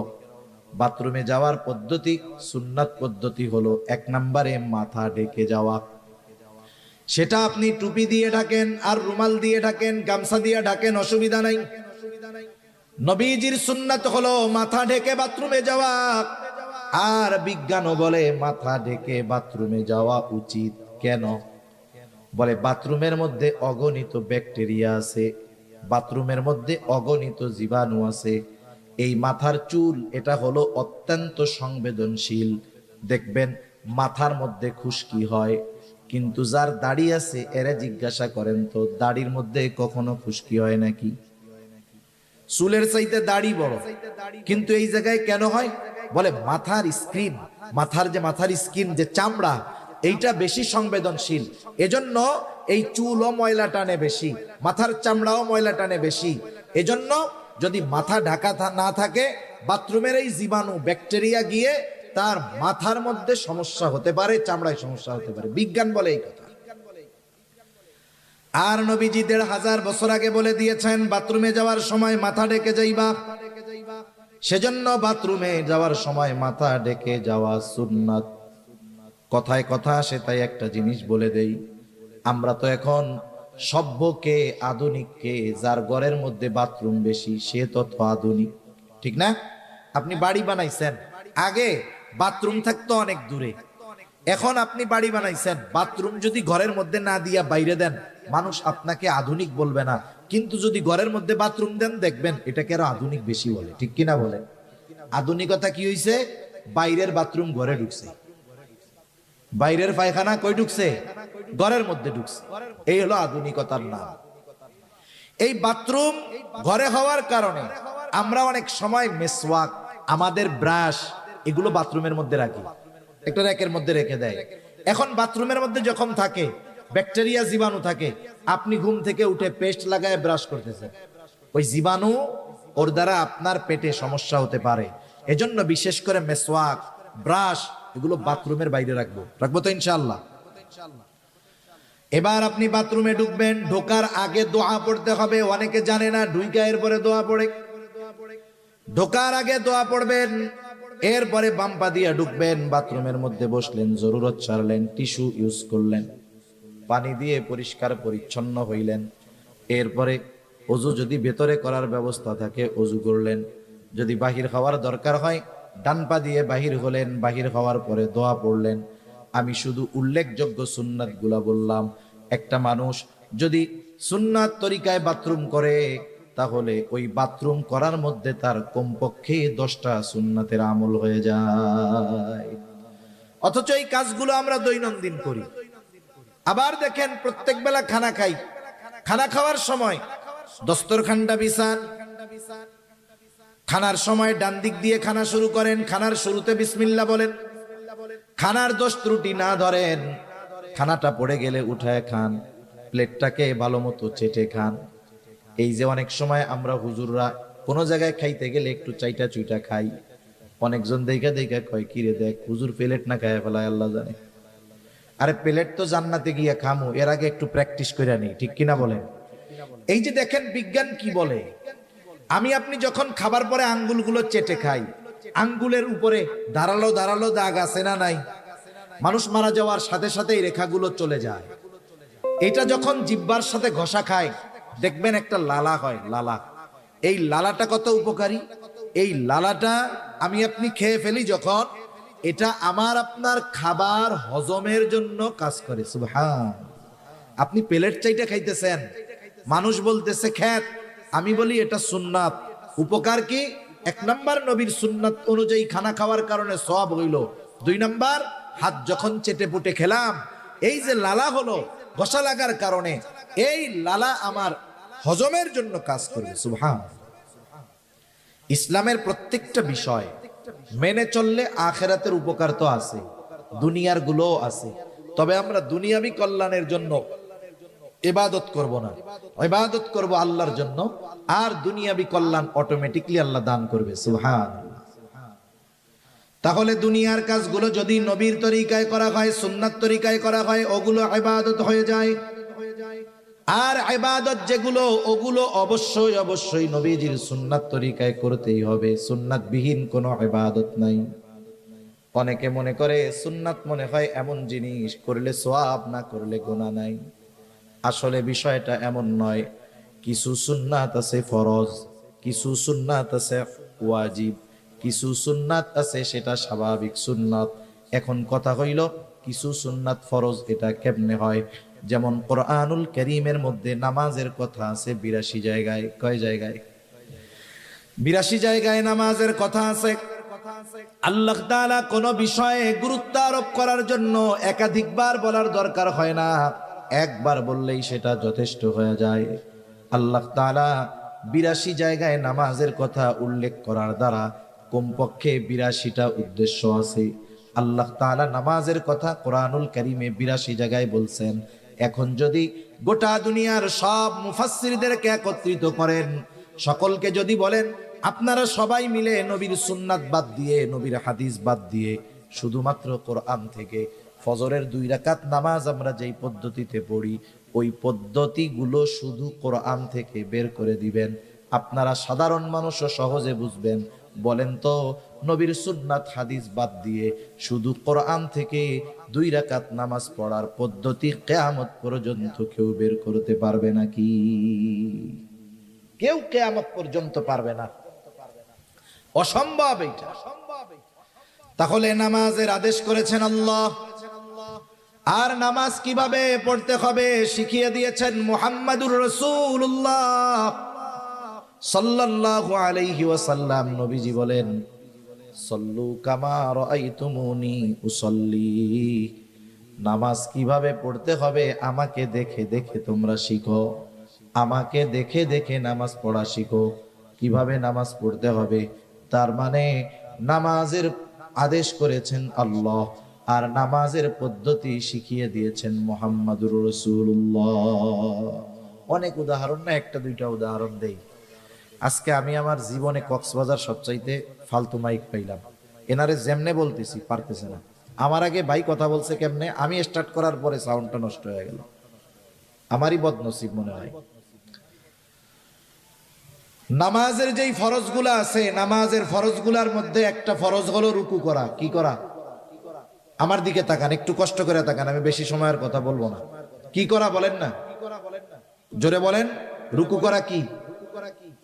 বাথরুমে যাওয়ার পদ্ধতি, সুন্নাত পদ্ধতি হলো 1 নম্বরে মাথা ঢেকে যাওয়া। সেটা আপনি টুপি দিয়ে ঢাকেন, আর রুমাল দিয়ে ঢাকেন, গামছা দিয়ে ঢাকেন, অসুবিধা নাই। নবীজির সুন্নাত হলো মাথা ঢেকে বাথরুমে যাওয়া। আর বিজ্ঞানও বলে মাথা ঢেকে বাথরুমে যাওয়া উচিত। কেন? বলে বাথরুমের মধ্যে অগণিত ব্যাকটেরিয়া আছে, বাথরুমের মধ্যে অগণিত জীবাণু আছে। এই মাথার চুল এটা হলো অত্যন্ত সংবেদনশীল। দেখবেন মাথার মধ্যে খুশকি হয়, কিন্তু যার দাড়ি আছে এরা জিজ্ঞাসা করেন তো দাড়ির মধ্যে কখনো খুশকি হয় নাকি? চুলের চাইতে দাড়ি বড়, কিন্তু এই জায়গায় কেন হয়? বলে মাথার স্কিন, মাথার স্কিন যে চামড়া, এইটা বেশি সংবেদনশীল, এজন্য এই চুলও ময়লা টানে বেশি, মাথার চামড়াও ময়লা টানে বেশি। এজন্য যদি মাথা ঢাকা না থাকে, বাথরুমের এই জীবাণু ব্যাকটেরিয়া গিয়ে তার মাথার মধ্যে সমস্যা হতে পারে, চামড়ায় সমস্যা হতে পারে। বিজ্ঞান বলে এই কথা। আর নবীজি 1500 বছর আগে বলে দিয়েছেন বাথরুমে যাওয়ার সময় মাথা ঢেকে যাইবা। সেজন্য বাথরুমে যাওয়ার সময় মাথা ঢেকে যাওয়া সুন্নাত। কথায় কথা আসে তাই একটা জিনিস বলে দেই, আমরা তো এখন সভ্যকে আধুনিককে, যার ঘরের মধ্যে বাথরুম বেশি সে তত আধুনিক, ঠিক না? আপনি বাড়ি বানাইছেন, আগে বাথরুম থাকতো অনেক দূরে, এখন আপনি বাড়ি বানাইছেন, বাথরুম যদি ঘরের মধ্যে না দিয়া বাইরে দেন মানুষ আপনাকে আধুনিক বলবে না, কিন্তু যদি ঘরের মধ্যে বাথরুম দেন দেখবেন এটাকে আরো আধুনিক বেশি বলে, ঠিক কিনা বলে? আধুনিকতা কি হইছে? বাইরের বাথরুম ঘরে ঢুকছে, বাইরের পায়খানা কই ঢুকছে? ঘরের মধ্যে ঢুকছে। এই হলো আধুনিকতার নাম। এই বাথরুম ঘরে হওয়ার কারণে আমরা অনেক সময় মেসওয়াক, আমাদের ব্রাশ, এগুলো বাথরুমের মধ্যে রাখি, একটা র্যাকের মধ্যে রেখে দেয়। এখন বাথরুমের মধ্যে যখন থাকে ব্যাকটেরিয়া, জীবাণু থাকে, আপনি ঘুম থেকে উঠে পেস্ট লাগায় ব্রাশ করতেছেন, ওই জীবাণু ওর দ্বারা আপনার পেটে সমস্যা হতে পারে। এজন্য বিশেষ করে মেসওয়াক, ব্রাশ এগুলো বাথরুমের বাইরে রাখবো তো ইনশাআল্লাহ। এবার আপনি বাথরুমে ঢুকবেন, ঢোকার আগে দোয়া পড়তে হবে। অনেকে জানে না, ঢুইকা এরপরে দোয়া পড়ে। ঢোকার আগে দোয়া পড়বেন, এরপরে বাম পা দিয়ে ঢুকবেন, বাথরুমের মধ্যে বসলেন, জরুরত ছাড়লেন, টিস্যু ইউজ করলেন, পানি দিয়ে পরিষ্কার পরিচ্ছন্ন হইলেন, এরপরে ওযু যদি ভেতরে করার ব্যবস্থা থাকে ওযু করলেন, যদি বাহির খাওয়ার দরকার হয় ডান পা দিয়ে বাহির হলেন, বাহির হওয়ার পরে দোয়া পড়লেন। আমি শুধু উল্লেখযোগ্য সুন্নাত গুলা বললাম। একটা মানুষ যদি সুন্নাত তরিকায় বাথরুম করে তাহলে ওই বাথরুম করার মধ্যে তার কমপক্ষে 10টা সুন্নাতের আমল হয়ে যায়। অথচ এই কাজগুলো আমরা দৈনন্দিন করি। আবার দেখেন, প্রত্যেক বেলা খানা খাই, খানা খাওয়ার সময় দস্তরখানটা বিছান, খানার সময় ডান দিক দিয়ে খানা শুরু করেন, খানার শুরুতে বিসমিল্লাহ বলেন, খানার দোষ ত্রুটি না ধরেন, খানাটা পড়ে গেলে উঠায় খান, প্লেটটাকে ভালো মতো চেটে খান। এই যে অনেক সময় আমরা হুজুররা কোনো জায়গায় খাইতে গেলে একটু চাইটা চুইটা খাই, অনেকজন দেখা দেখা কয় কিরে দেখ হুজুর প্লেট না খায় ফেলায়, আল্লাহ জানে। আরে প্লেট তো জান্নাতে গিয়া খামু, এর আগে একটু প্র্যাকটিস করে নি, ঠিক কিনা বলেন? এই যে দেখেন বিজ্ঞান কি বলে, আমি আপনি যখন খাবার পরে আঙ্গুলগুলো চেটে খাই, আঙ্গুলের উপরে ধারালো ধারালো দাগ আছে না নাই? মানুষ মারা যাওয়ার সাথে সাথে এই রেখাগুলো চলে যায়। এটা যখন জিহ্বার সাথে ঘষা খায় দেখবেন একটা লালা হয়, লালা। এই লালাটা কত উপকারী! এই লালাটা আমি আপনি খেয়ে ফেলি যখন, এটা আমার আপনার খাবার হজমের জন্য কাজ করে। সুবহান। আপনি প্লেট চাইটা খাইতেছেন, মানুষ বলতেছে খ্যাত, আমি বলি এটা সুন্নাত। উপকার কি? 1 নাম্বার নবীর সুন্নাত অনুযায়ী খানা খাওয়ার কারণে সওয়াব হইল। 2 নাম্বার, হাত যখন চেটে পুটে খেলাম, এই যে লালা হলো ঘষা লাগার কারণে, এই লালা আমার হজমের জন্য কাজ করবে। সুবহান। ইসলামের প্রত্যেকটা বিষয় মেনে চললে আখিরাতের উপকার তো আছে, দুনিয়ার গুলোও আছে। তবে আমরা দুনিয়াবি কল্যাণের জন্য ইবাদত করব না, ইবাদত করব আল্লাহর জন্য, আর দুনিয়াবি কল্যাণ অটোমেটিকলি আল্লাহ দান করবে। সুবহানাল্লাহ। তাহলে দুনিয়ার কাজগুলো যদি নবীর তরিকায় করা হয়, সুন্নাত তরিকায় করা হয়, ওগুলো ইবাদত হয়ে যায়। আর ইবাদত যেগুলো, ওগুলো অবশ্যই অবশ্যই নবীজির সুন্নাত তরিকায় করতেই হবে। সুন্নাত বিহীন কোনো ইবাদত নাই। অনেকে মনে করে সুন্নাত মনে হয় এমন জিনিস, করলে সওয়াব না করলে গুনাহ নাই। আসলে বিষয়টা এমন নয়। কিছু সুন্নাত আছে ফরজ, কিছু সুন্নাত আছে ওয়াজিব, কিছু সুন্নাত আছে সেটা স্বাভাবিক সুন্নাত। এখন কথা হইল কিছু সুন্নাত ফরজ, এটা কেমনে হয়? যেমন কোরআনুল কারীমের মধ্যে নামাজের কথা আছে 82 জায়গায়। কয় জায়গায়? 82 জায়গায় নামাজের কথা আছে। আল্লাহ তাআলা কোন বিষয়ে গুরুত্ব আরোপ করার জন্য একাধিকবার বলার দরকার হয় না, একবার বললেই সেটা যথেষ্ট হয়ে যায়। আল্লাহ তাআলা 82 জায়গায় নামাজের কথা উল্লেখ করার দ্বারা কমপক্ষে 82টা উদ্দেশ্য আছে। আল্লাহ তাআলা নামাজের কথা কোরআনুল কারীমে 82 জায়গায় বলছেন। এখন যদি গোটা দুনিয়ার সব মুফাসসিরদেরকে একত্রিত করেন, সকলকে যদি বলেন আপনারা সবাই মিলে নবীর সুন্নাত বাদ দিয়ে, নবীর হাদিস বাদ দিয়ে শুধুমাত্র কোরআন থেকে ফজরের 2 রাকাত নামাজ আমরা যেই পদ্ধতিতে পড়ি, ওই পদ্ধতিগুলো শুধু কোরআন থেকে বের করে দিবেন, আপনারা সাধারণ মানুষও সহজে বুঝবেন। বলেন তো নবীর সুন্নাত হাদিস বাদ দিয়ে শুধু কোরআন থেকে 2 রাকাত নামাজ পড়ার পদ্ধতি কিয়ামত পর্যন্ত কেউ বের করতে পারবে নাকি? কেউ কিয়ামত পর্যন্ত পারবে না, অসম্ভব এটা। তাহলে নামাজের আদেশ করেছেন আল্লাহ, আর নামাজ কিভাবে পড়তে হবে শিখিয়ে দিয়েছেন মুহাম্মাদুর রাসূলুল্লাহ সাল্লাল্লাহু আলাইহি ওয়াসাল্লাম। নবীজি বলেন, সল্লু কামা রাআইতুমুনি উসাল্লি। নামাজ কিভাবে পড়তে হবে আমাকে দেখে দেখে তোমরা শিখো, আমাকে দেখে দেখে নামাজ পড়া শিখো। কিভাবে নামাজ পড়তে হবে, তার মানে নামাজের আদেশ করেছেন আল্লাহ, আর নামাজের পদ্ধতি শিখিয়ে দিয়েছেন মুহাম্মাদুর রাসূলুল্লাহ। অনেক উদাহরণ না, একটা দুইটা উদাহরণ দেই। আজকে আমি আমার জীবনে কক্সবাজার সবচাইতে ফালতু মাইক পাইলাম। এনারে যেমনে বলতেছি পারতেছে না। আমার আগে ভাই কথা বলছে কেমনে, আমি স্টার্ট করার পরে সাউন্ডটা নষ্ট হয়ে গেল। আমারই বদনসিব মনে হয়। নামাজের যেই ফরজগুলা আছে, নামাজের ফরজগুলার মধ্যে একটা ফরজ হলো রুকু করা। কি করা? আমার দিকে তাকান, একটু কষ্ট করে তাকান, আমি বেশি সময়ের কথা বলবো না। কি করা বলেন না, জোরে বলেন। রুকু করা কি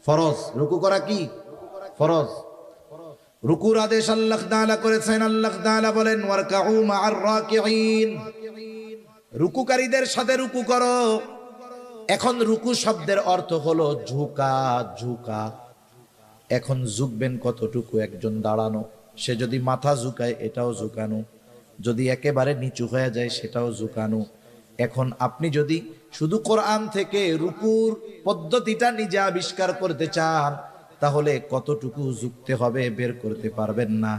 ফরজ? রুকু করা কি ফরজ? রুকুর আদেশ আল্লাহ তাআলা করেছেন। আল্লাহ তাআলা বলেন, ওয়ারকাউ মা'আর রাকিঈন, রুকুকারীদের সাথে রুকু করো। এখন রুকু শব্দের অর্থ হলো ঝুঁকা, ঝুঁকা। এখন ঝুঁকবেন কতটুকু? একজন দাঁড়ানো, সে যদি মাথা ঝুঁকায় এটাও ঝুঁকানো, যদি একেবারে নিচু হয়ে যায় সেটাও ঝুঁকানো। এখন আপনি যদি শুধু কোরআন থেকে রুকুর পদ্ধতিটা নিজে আবিষ্কার করতে চান, তাহলে কতটুকু ঝুঁকতে হবে বের করতে পারবেন না।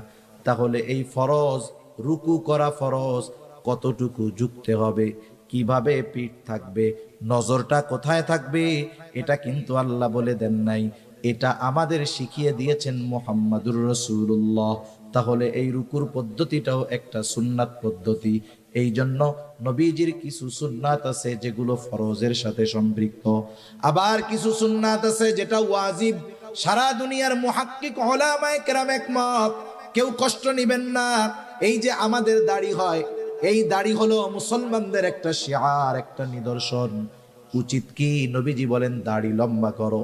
তাহলে এই ফরজ, রুকু করা ফরজ, কতটুকু ঝুঁকতে হবে, কিভাবে পিঠ থাকবে, নজরটা কোথায় থাকবে, এটা কিন্তু আল্লাহ বলে দেন নাই, এটা আমাদের শিখিয়ে দিয়েছেন মুহাম্মাদুর রাসূলুল্লাহ। তাহলে এই রুকুর পদ্ধতিটাও একটা সুন্নাত পদ্ধতি। এই জন্য নবীজির কিছু সুন্নাত আছে যেগুলো ফরজের সাথে সম্পৃক্ত, আবার কিছু সুন্নাত আছে যেটা ওয়াজিব। সারা দুনিয়ার মুহাক্কিক উলামায়ে কেরাম একমত, কেউ কষ্ট নেবেন না। এই যে আমাদের দাড়ি হয়, এই দাড়ি হলো মুসলমানদের একটা শিআর, একটা নিদর্শন। উচিত কি? নবীজি বলেন দাড়ি লম্বা করো,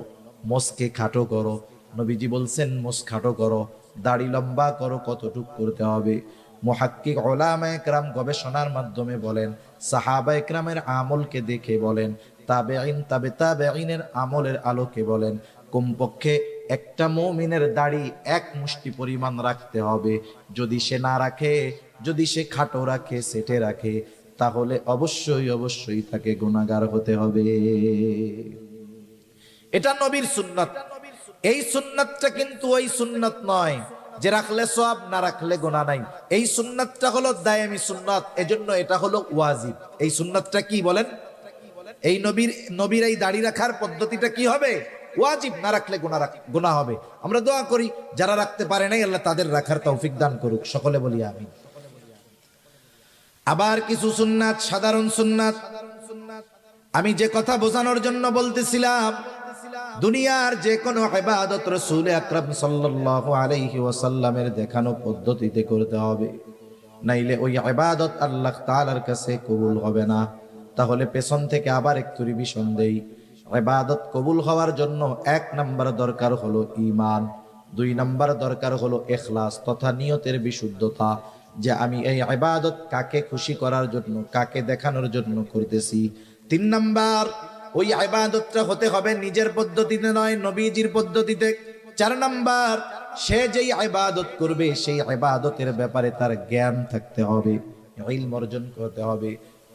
মোছকে খাটো করো। নবীজি বলছেন মোছ খাটো করো, দাড়ি লম্বা করো। কতটুকু করতে হবে? মুহাক্কিক উলামায়ে কেরাম গবেষণার মাধ্যমে বলেন, সাহাবায়ে কেরামের আমলকে দেখে বলেন, তাবেঈন, তাবে তাবেঈনের আমলের আলোকে বলেন, কমপক্ষে একটা মুমিনের দাড়ি 1 মুষ্টি পরিমাণ রাখতে হবে। যদি সে না রাখে, যদি সে খাটো রাখে, সেটে রাখে, তাহলে অবশ্যই অবশ্যই তাকে গুনাহগার হতে হবে। এটা নবীর সুন্নাত। এই সুন্নাতটা কিন্তু ওই সুন্নাত নয় যে রাখলে সওয়াব, না রাখলে গুনাহ নাই। এই সুন্নাতটা হলো দায়েমি সুন্নাত, এজন্য এটা হলো ওয়াজিব। এই সুন্নাতটা কি বলেন? এই নবীর এই দাড়ি রাখার পদ্ধতিটা কি হবে? ওয়াজিব, না রাখলে গুনাহ হবে। আমরা দোয়া করি যারা রাখতে পারে নাই আল্লাহ তাদের রাখার তৌফিক দান করুক, সকলে বলি আমিন। আবার কিছু সুন্নাত, সাধারণ সুন্নাত, আমি যে কথা বোঝানোর জন্য বলতেছিলাম, দুনিয়ার যে কোনো ইবাদত রাসূল আকরাম সাল্লাল্লাহু আলাইহি ওয়াসাল্লামের দেখানো পদ্ধতিতে করতে হবে, নাইলে ওই ইবাদত আল্লাহ তাআলার কাছে কবুল হবে না। তাহলে পেছন থেকে আবার একটু রিভিশন দেই। ইবাদত কবুল হওয়ার জন্য 1 নাম্বার দরকার হলো ঈমান, 2 নাম্বার দরকার হলো ইখলাস তথা নিয়তের বিশুদ্ধতা, যে আমি এই ইবাদত কাকে খুশি করার জন্য, কাকে দেখানোর জন্য করতেছি। 3 নাম্বার, ওই ইবাদতটা হতে হবে নিজের পদ্ধতিতে নয়, নবীজির পদ্ধতিতে। 4 নাম্বার, সে যেই ইবাদত করবে সেই ইবাদতের ব্যাপারে তার জ্ঞান থাকতে হবে, ইলম অর্জন করতে হবে।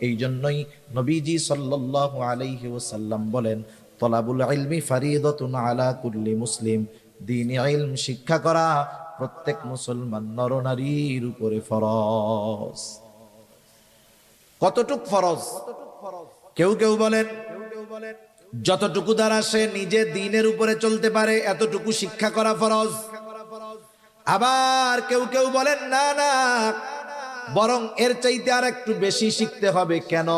এই জন্যই নবীজি সাল্লাল্লাহু আলাইহি ওয়াসাল্লাম বলেন, তলাবুল ইলমি ফারিদাতুন আলা কুল্লি মুসলিম, দ্বীনি ইলম শিক্ষা করা প্রত্যেক মুসলমান নরনারীর উপরে ফরজ। কতটুক ফরজ? কেউ কেউ বলেন যতটুকু দ্বারা সে নিজে দ্বীনের উপরে চলতে পারে এতটুকু শিক্ষা করা ফরজ। আবার কেউ কেউ বলেন না না, বরং এর চাইতে আর একটু বেশি শিখতে হবে। কেন?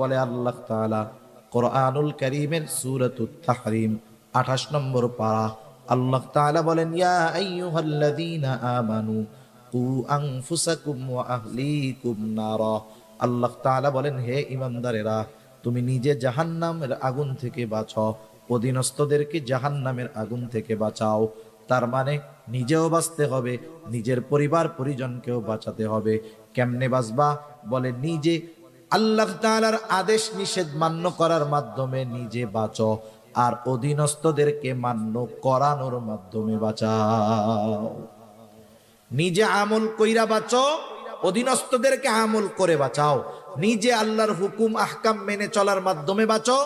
বলে আল্লাহ তাআলা কোরআনুল কারীমের সূরাতুত তাহরিম 28 নম্বর পারা আল্লাহ তাআলা বলেন, ইয়া আইয়ুহাল্লাযীনা আমানু কু আনফুসাকুম ওয়া আহলিকুম নারা। আল্লাহ তাআলা বলেন, হে ঈমানদারেরা, তুমি নিজে জাহান্নামের আগুন থেকে বাঁচো, অধীনস্থদেরকে জাহান্নামের আগুন থেকে বাঁচাও। তার মানে নিজেও বাঁচতে হবে, নিজের পরিবার পরিজনকেও বাঁচাতে হবে। কেমনে বাঁচবা? বলে নিজে আল্লাহ তাআলার আদেশ নিষেধ মান্য করার মাধ্যমে নিজে বাঁচো, আর অধীনস্থদেরকে মান্য করানোর মাধ্যমে বাঁচাও। নিজে আমল কইরা বাঁচো, অধীনস্থদেরকে আমল করে বাঁচাও। নিজে আল্লাহর হুকুম আহকাম মেনে চলার মাধ্যমে বাঁচো,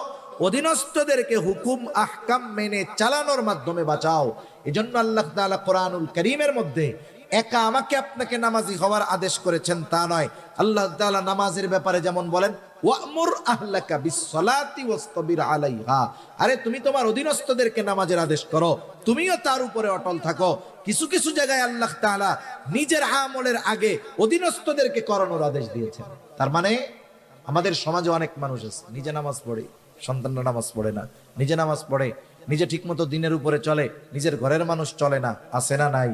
অধীনস্থদেরকে হুকুম আহকাম মেনে চালানোর মাধ্যমে বাঁচাও। এজন্য আল্লাহ তাআলা কোরআনুল কারীমের মধ্যে একা আমাকে আপনাকে নামাজি হওয়ার আদেশ করেছেন তা নয়। আল্লাহ তাআলা নামাজের ব্যাপারে যেমন বলেন, ওয়ামুর আহলাকা বিসসালাতি ওয়াসতাবির আলাইহা, আরে তুমি তোমার অধীনস্থদেরকে নামাজের আদেশ করো, তুমিও তার উপরে অটল থাকো। কিছু কিছু জায়গায় আল্লাহ তাআলা নিজের আমলের আগে অধীনস্থদেরকে করানোর আদেশ দিয়েছেন। তার মানে আমাদের সমাজে অনেক মানুষ আছে নিজে নামাজ পড়ে, সন্তানরা নামাজ পড়ে না, নিজে নামাজ পড়ে, নিজে ঠিকমতো দিনের উপরে চলে, নিজের ঘরের মানুষ চলে না। আছে না নাই?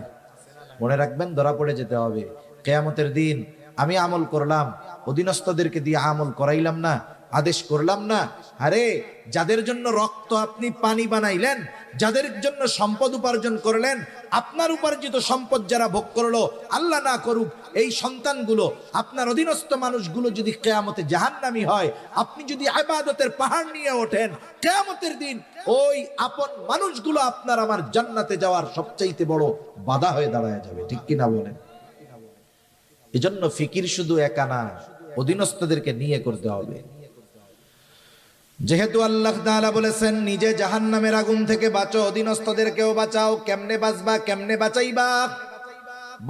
মনে রাখবেন, ধরা পড়ে যেতে হবে কিয়ামতের দিন। আমি আমল করলাম, অধীনস্থদেরকে দিয়ে আমল করাইলাম না, আদেশ করলাম না। আরে যাদের জন্য রক্ত আপনি পানি বানাইলেন, যাদের জন্য সম্পদ উপার্জন করলেন, আপনার উপার্জিত সম্পদ যারা ভোগ করলো, আল্লাহ না করুক এই সন্তানগুলো, আপনার অধীনস্থ মানুষগুলো যদি কিয়ামতে জাহান্নামী হয়, আপনি যদি ইবাদতের পাহাড় নিয়ে ওঠেন, কিয়ামতের দিন ওই আপন মানুষগুলো আপনার আমার জান্নাতে যাওয়ার সবচাইতে বড় বাধা হয়ে দাঁড়ায় যাবে। ঠিক কিনা বলেন? এজন্য ফিকির শুধু একা না, অধীনস্থদেরকে নিয়ে করতে হবে। যেহেতু আল্লাহ তাআলা বলেছেন নিজে জাহান্নামের আগুন থেকে বাঁচো, অধীনস্থদেরকেও বাঁচাও। কেমনে বাঁচবা, কেমনে বাঁচাইবা?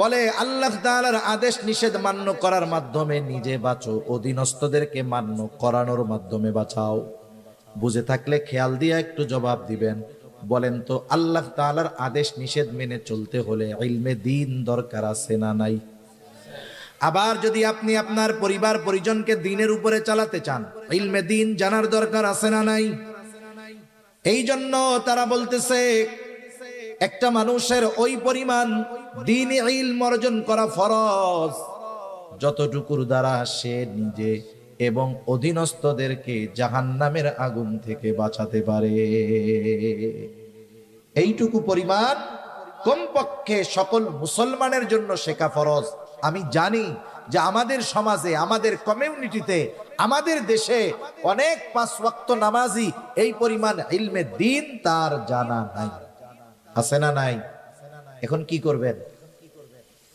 বলে আল্লাহ তাআলার আদেশ নিষেধ মান্য করার মাধ্যমে নিজে বাঁচো, অধীনস্থদেরকে মান্য করানোর মাধ্যমে বাঁচাও। বুঝে থাকলে খেয়াল দিয়ে একটু জবাব দিবেন। বলেন তো, আল্লাহ তাআলার আদেশ নিষেধ মেনে চলতে হলে ইলমে দ্বীন দরকার আছে না নাই? আবার যদি আপনি আপনার পরিবার পরিজনকে দ্বীনের উপরে চালাতে চান, ইলমে দ্বীন জানার দরকার আছে না নাই? এই জন্য তারা বলতেছে একটা মানুষের ওই পরিমাণ দ্বীনি ইলম অর্জন করা ফরজ যতটুকুর দ্বারা সে নিজে এবং অধীনস্থদেরকে জাহান্নামের আগুন থেকে বাঁচাতে পারে। এইটুকু পরিমাণ কমপক্ষে সকল মুসলমানের জন্য শেখা ফরজ। আমি জানি যে আমাদের সমাজে, আমাদের কমিউনিটিতে, আমাদের দেশে অনেক পাঁচ ওয়াক্ত নামাজি এই পরিমাণ ইলমে দ্বীন তার জানা নাই। আছে না নাই? এখন কি করবেন?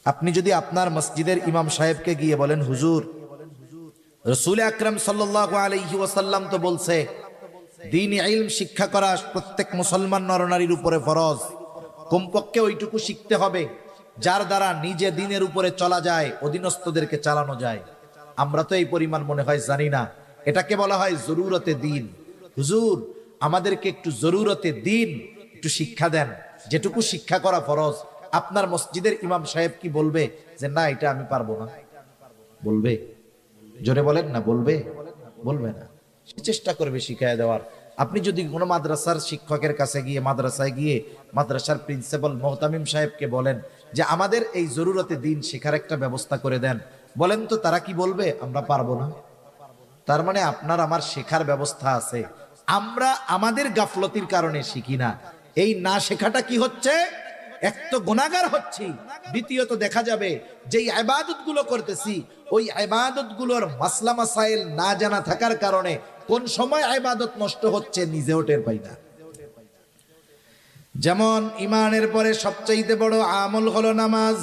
আপনি যদি আপনার মসজিদের ইমাম সাহেবকে গিয়ে বলেন, হুজুর, রাসূল আকরাম সাল্লাল্লাহু আলাইহি ওয়াসাল্লাম তো বলছে দ্বীনি ইলম শিক্ষা করা প্রত্যেক মুসলমান নরনারীর উপরে ফরজ, কমপক্ষে ওইটুকু শিখতে হবে যার দ্বারা নিজে দ্বীনের উপরে চলা যায়, অধীনস্থদেরকে চালানো যায়। আমরা তো এই পরিমাণ মনে হয় জানি না। এটাকে বলা হয় জরুরতে দ্বীন। হুজুর, আমাদেরকে একটু জরুরতে দ্বীন একটু শিক্ষা দেন, যেটুকু শিক্ষা করা ফরজ। আপনার মসজিদের ইমাম সাহেব কি বলবে যে না এটা আমি পারবো না? বলবে? জোরে বলেন না, বলবে? বলবে না। সে চেষ্টা করবে শিখায় দেওয়ার। আপনি যদি কোনো মাদ্রাসার শিক্ষকের কাছে গিয়ে, মাদ্রাসায় গিয়ে মাদ্রাসার প্রিন্সিপাল মোহতামিম সাহেবকে বলেন যে আমাদের এই জরুরতে দ্বীন শেখার একটা ব্যবস্থা করে দেন, বলেন তো তারা কি বলবে? আমরা পারবো না। তার মানে আপনার আমার শেখার ব্যবস্থা আছে, আমরা আমাদের গাফলতির কারণে শিখি না। এই না শেখাটা কি হচ্ছে? এক তো গুনাহগার হচ্ছি, দ্বিতীয়ত দেখা যাবে যে ইবাদত গুলো করতেছি ওই ইবাদত গুলোর মাসলা মাসাইল না জানা থাকার কারণে কোন সময় ইবাদত নষ্ট হচ্ছে নিজেও টের পাই না। যেমন ইমানের পরে সবচেয়ে বড় আমল হলো নামাজ।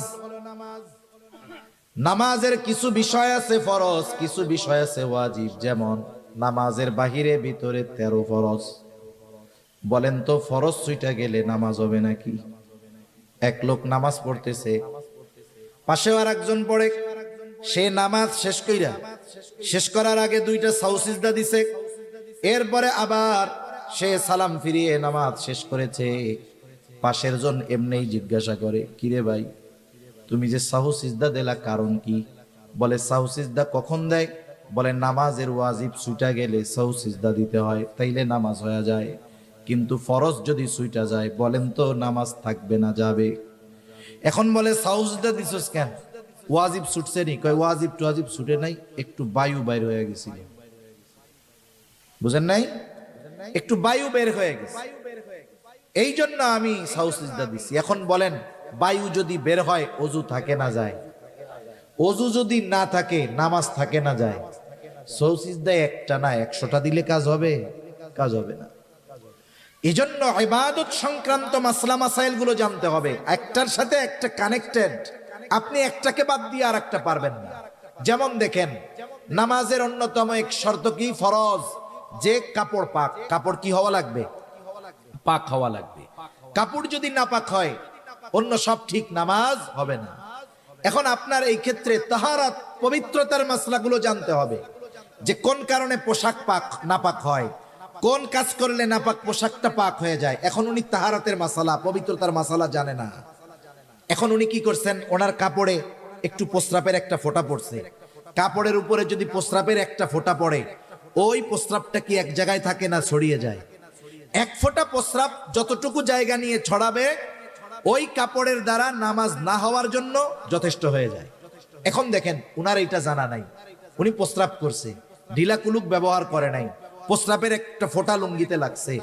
নামাজের কিছু বিষয় আছে ফরজ, কিছু বিষয় আছে ওয়াজিব। যেমন নামাজের বাহিরে ভিতরে 13 ফরজ। বলেন তো ফরজ ছুইটা গেলে নামাজ হবে নাকি? এক লোক নামাজ পড়তেছে, পাশে আর একজন পড়ে, সে নামাজ শেষ করার আগে 2টা সাহু সিজদা দিছে, এরপরে আবার সে সালাম ফিরিয়ে নামাজ শেষ করেছে। পাশের জন এমনিই জিজ্ঞাসা করে, কিরে ভাই, তুমি যে সাহু সিজদা দিলা কারণ কি? বলে সাহু সিজদা কখন দেয়? বলে নামাজের ওয়াজিব ছুটা গেলে সাহু সিজদা দিতে হয়, তাইলে নামাজ হয়ে যায়। কিন্তু ফরজ যদি ছুইটা যায় বলেন তো নামাজ থাকবে না যাবে? এখন বলে সাউজদা দিছস কেন? ওয়াজিব ছুটছে নি? কয় ওয়াজিব টুয়াজিব ছুটে নাই, একটু বায়ু বাইর হয়ে গেছিল। বুঝেন নাই? একটু বায়ু বের হয়ে গেছে, এই জন্য আমি সাউজদা দিছি। এখন বলেন বায়ু যদি বের হয় অজু থাকে না যায়? অজু যদি না থাকে নামাজ থাকে না যায়? সৌসিজদা একটা না 100টা দিলে কাজ হবে? কাজ হবে না। এজন্য ইবাদত সংক্রান্ত মাসলা মাসাইল গুলো জানতে হবে, একটার সাথে একটা কানেক্টেড। আপনি একটাকে বাদ দিয়ে আর একটা পারবেন না। যেমন দেখেন, নামাজের অন্যতম এক শর্ত কি? ফরজ যে কাপড় পাক। কাপড় কি হওয়া লাগবে? পাক হওয়া লাগবে। কাপড় যদি না পাক হয় অন্য সব ঠিক, নামাজ হবে না। এখন আপনার এই ক্ষেত্রে তাহারাত পবিত্রতার মাসলাগুলো জানতে হবে, যে কোন কারণে পোশাক পাক নাপাক হয়, কোন কাজ করলে নাপাক পোশাকটা পাক হয়ে যায়। এখন উনি তাহারাতের মাসালা, পবিত্রতার মাসালা জানে না। এখন উনি কি করছেন? ওনার কাপড়ে একটু প্রস্রাবের একটা ফোঁটা পড়ছে। কাপড়ের উপরে যদি প্রস্রাবের একটা ফোঁটা পড়ে, ওই প্রস্রাবটা কি এক জায়গায় থাকে না ছড়িয়ে যায়? এক ফোঁটা প্রস্রাব যতটুকু জায়গা নিয়ে ছড়াবে ওই কাপড়ের দ্বারা নামাজ না হওয়ার জন্য যথেষ্ট হয়ে যায়। এখন দেখেন উনার এটা জানা নাই, উনি প্রস্রাব করছে, ঢিলা কুলুক ব্যবহার করে নাই, প্রস্রাবের একটা ফোঁটা লুঙ্গিতে লাগছে,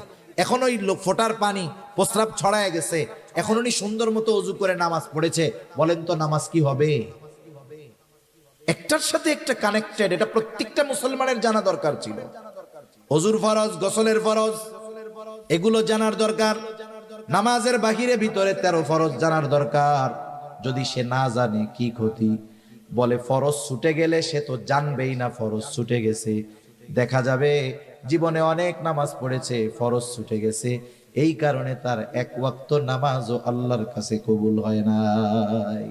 এখন ওই ফোঁটার পানি প্রস্রাব ছড়ায় গেছে, এখন উনি সুন্দর মতো অজু করে নামাজ পড়েছে, বলেন তো নামাজ কি হবে? একটার সাথে একটা কানেক্টেড, এটা প্রত্যেকটা মুসলমানের জানা দরকার ছিল। অজুর ফরজ, গোসলের ফরজ, এগুলো জানার দরকার। নামাজের বাহিরে ভিতরে 13 ফরজ জানার দরকার। যদি সে না জানে কি ক্ষতি? বলে ফরজ ছুটে গেলে সে তো জানবেই না ফরজ ছুটে গেছে। দেখা যাবে জীবনে অনেক নামাজ পড়েছে, ফরজ ছুটে গেছে, এই কারণে তার এক ওয়াক্ত নামাজও আল্লাহর কাছে কবুল হয় নাই।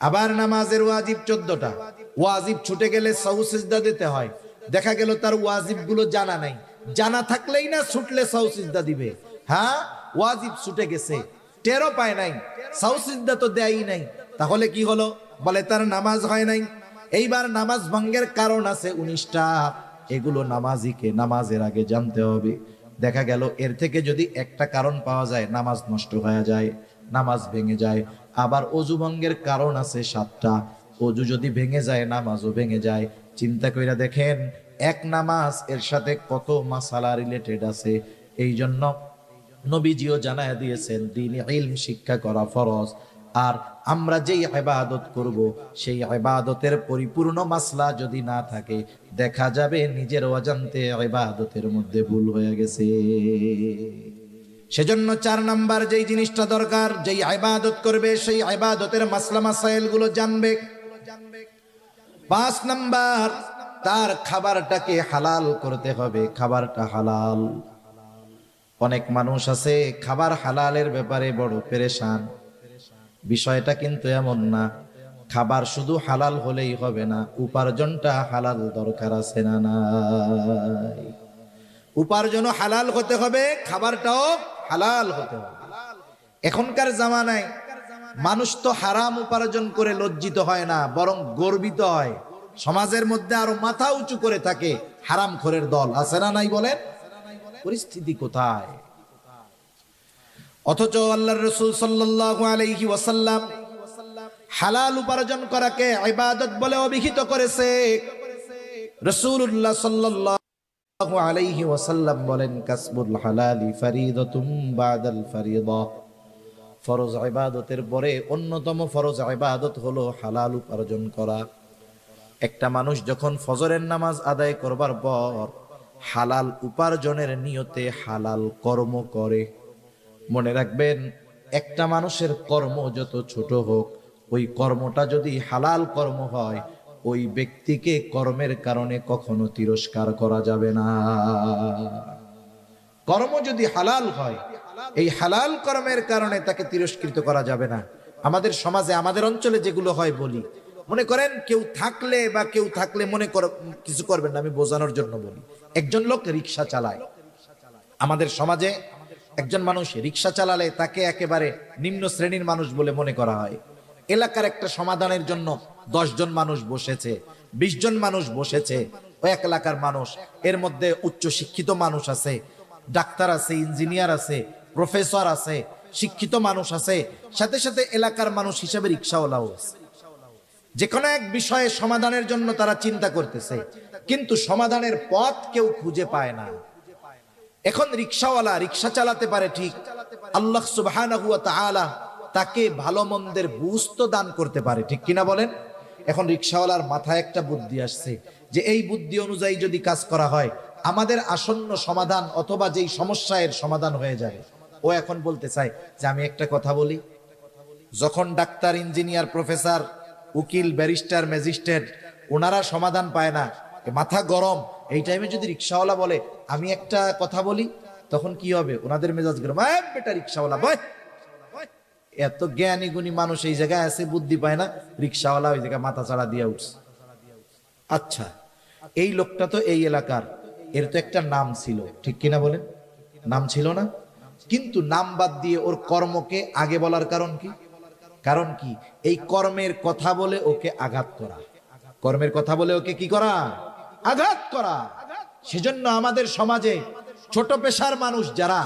আবার নামাজের ওয়াজিব 14টা, ওয়াজিব ছুটে গেলে সাহু সিজদা দিতে হয়। দেখা গেল তার ওয়াজিব গুলো জানা নাই, জানা থাকলেই না ছুটলে সাহু সিজদা দিবে। হ্যাঁ, ওয়াজিব ছুটে গেছে, টেরও পায় নাই, সাহু সিজদা তো দেয়ই নাই, তাহলে কি হলো? বলে তার নামাজ হয় নাই। এইবার নামাজ ভঙ্গের কারণ আছে 19টা, এগুলো নামাজিকে নামাজের আগে জানতে হবে। দেখা গেল এর থেকে যদি একটা কারণ পাওয়া যায় নামাজ নষ্ট হয়ে যায়, নামাজ ভেঙে যায়। আবার অজু ভঙ্গের কারণ আছে 7টা, অজু যদি ভেঙে যায় নামাজও ভেঙে যায়। চিন্তা কইরা দেখেন এক নামাজ এর সাথে কত মাসালা রিলেটেড আছে। এই জন্য নবীজিও জানায় দিয়েছেন দ্বীনে ইলম শিক্ষা করা ফরজ। আর আমরা যেই ইবাদত করব সেই ইবাদতের পরিপূর্ণ মাসলা যদি না থাকে, দেখা যাবে নিজের অজান্তে ইবাদতের মধ্যে ভুল হয়ে গেছে। সেজন্য 4 নাম্বার যেই জিনিসটা দরকার, যেই ইবাদত করবে সেই ইবাদতের মাসলা মাসাইল গুলো জানবে। 5 নাম্বার, তার খাবারটাকে হালাল করতে হবে, খাবারটা হালাল। অনেক মানুষ আছে খাবার হালালের ব্যাপারে বড় পেরেশান। বিষয়টা কিন্তু এমন না, খাবার শুধু হালাল হলেই হবে না, উপার্জনটা হালাল দরকার আছে না নাই? উপার্জনও হালাল হতে হবে, খাবারটাও হালাল হতে হবে। এখনকার জামানায় মানুষ তো হারাম উপার্জন করে লজ্জিত হয় না, বরং গর্বিত হয়। সমাজের মধ্যে আরো মাথা উঁচু করে থাকে হারামখোরের দল, আছে না নাই বলেন? পরিস্থিতি কোথায়? অথচ আল্লাহর রাসূল সাল্লাল্লাহু আলাইহি ওয়াসাল্লাম হালাল উপার্জন করাকে ইবাদত বলে অভিহিত করেছে। রাসূলুল্লাহ সাল্লাল্লাহু আলাইহি ওয়াসাল্লাম বলেন, কাসবুল হালালি ফরিদাতুম বাদাল ফরিদা। ফরজ ইবাদতের পরে অন্যতম ফরজ ইবাদত হলো হালাল উপার্জন করা। একটা মানুষ যখন ফজরের নামাজ আদায় করবার পর হালাল উপার্জনের নিয়তে হালাল কর্ম করে, মনে রাখবেন একটা মানুষের কর্ম যত ছোট হোক, ওই কর্মটা যদি হালাল কর্ম হয় ওই ব্যক্তিকে কর্মের কারণে কখনো তিরস্কার করা যাবে না। কর্ম যদি হালাল হয়, এই হালাল কর্মের কারণে তাকে তিরস্কৃত করা যাবে না। আমাদের সমাজে, আমাদের অঞ্চলে যেগুলো হয় বলি, মনে করেন কেউ থাকলে মনে কর কিছু করবেন না, আমি বোঝানোর জন্য বলি। একজন লোক রিক্সা চালায়, আমাদের সমাজে একজন মানুষ রিক্সা চালালে তাকে একেবারে নিম্ন শ্রেণীর মানুষ বলে মনে করা হয়। এলাকার একটা সমাধানের জন্য 10 জন মানুষ বসেছে, 20 জন মানুষ বসেছে, ওই এক এলাকার মানুষ, এর মধ্যে উচ্চ শিক্ষিত মানুষ আছে, ডাক্তার আছে, ইঞ্জিনিয়ার আছে, প্রফেসর আছে, শিক্ষিত মানুষ আছে, সাথে সাথে এলাকার মানুষ হিসেবে রিক্সাওয়ালাও আছে। যে কোনো এক বিষয়ে সমাধানের জন্য তারা চিন্তা করতেছে, কিন্তু সমাধানের পথ কেউ খুঁজে পায় না। এখন রিক্সাওয়ালা রিক্সা চালাতে পারে ঠিক, আল্লাহ সুবহানাহু ওয়া তাআলা তাকে ভালো মন্দের বুঝ তো দান করতে পারে, ঠিক কিনা বলেন? এখন রিক্সাওয়ালার মাথায় একটা বুদ্ধি আসছে যে এই বুদ্ধি অনুযায়ী যদি কাজ করা হয় আমাদের আসন্ন সমাধান অথবা যেই সমস্যার সমাধান হয়ে যাবে। ও এখন বলতে চায় যে আমি একটা কথা বলি, যখন ডাক্তার, ইঞ্জিনিয়ার, প্রফেসর, উকিল, ব্যারিস্টার, ম্যাজিস্ট্রেট ওনারা সমাধান পায় না, মাথা গরম, এই টাইমে যদি রিক্সাওয়ালা বলে আমি একটা কথা বলি, তখন কি হবে? ওনাদের মেজাজ গরম, বেটা রিক্সাওয়ালা বয়। এত জ্ঞানী গুণী মানুষ এই জায়গায় আছে, বুদ্ধি পায় না, রিক্সাওয়ালা ওই জায়গায় মাথা চাড়া দিয়ে উঠছে। আচ্ছা, এই লোকটা তো এই এলাকার, এর তো একটা নাম ছিল, ঠিক কিনা বলেন? নাম ছিল না? কিন্তু নাম বাদ দিয়ে ওর কর্মকে আগে বলার কারণ কি? কারণ কি? এই কর্মের কথা বলে ওকে আঘাত করা, কর্মের কথা বলে ওকে কি করা? আঘাত করা। সেজন্য আমাদের সমাজে ছোট পেশার মানুষ যারা,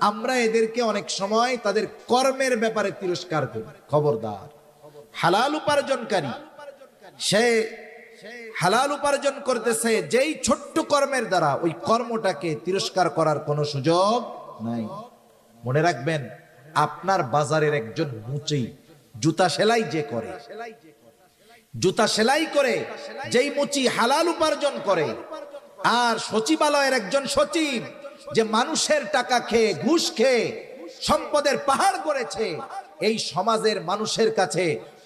আমরা এদেরকে অনেক সময় তাদের কর্মের ব্যাপারে তিরস্কার করি। খবরদার, হালাল উপার্জনকারী, সে হালাল উপার্জন করতেছে, যেই ছোট্ট কর্মের দ্বারা ওই কর্মটাকে তিরস্কার করার কোনো সুযোগ নাই। মনে রাখবেন, আপনার বাজারের একজন মুচি জুতা সেলাই যে করে, জুতা সেলাই করে যেই মুচি হালাল উপার্জন করে, আর সচিবালয়ের একজন সচিব যে মানুষের টাকা খেয়ে, ঘুষ খেয়ে সম্পদের পাহাড় করেছে, এই সমাজের মানুষের কাছে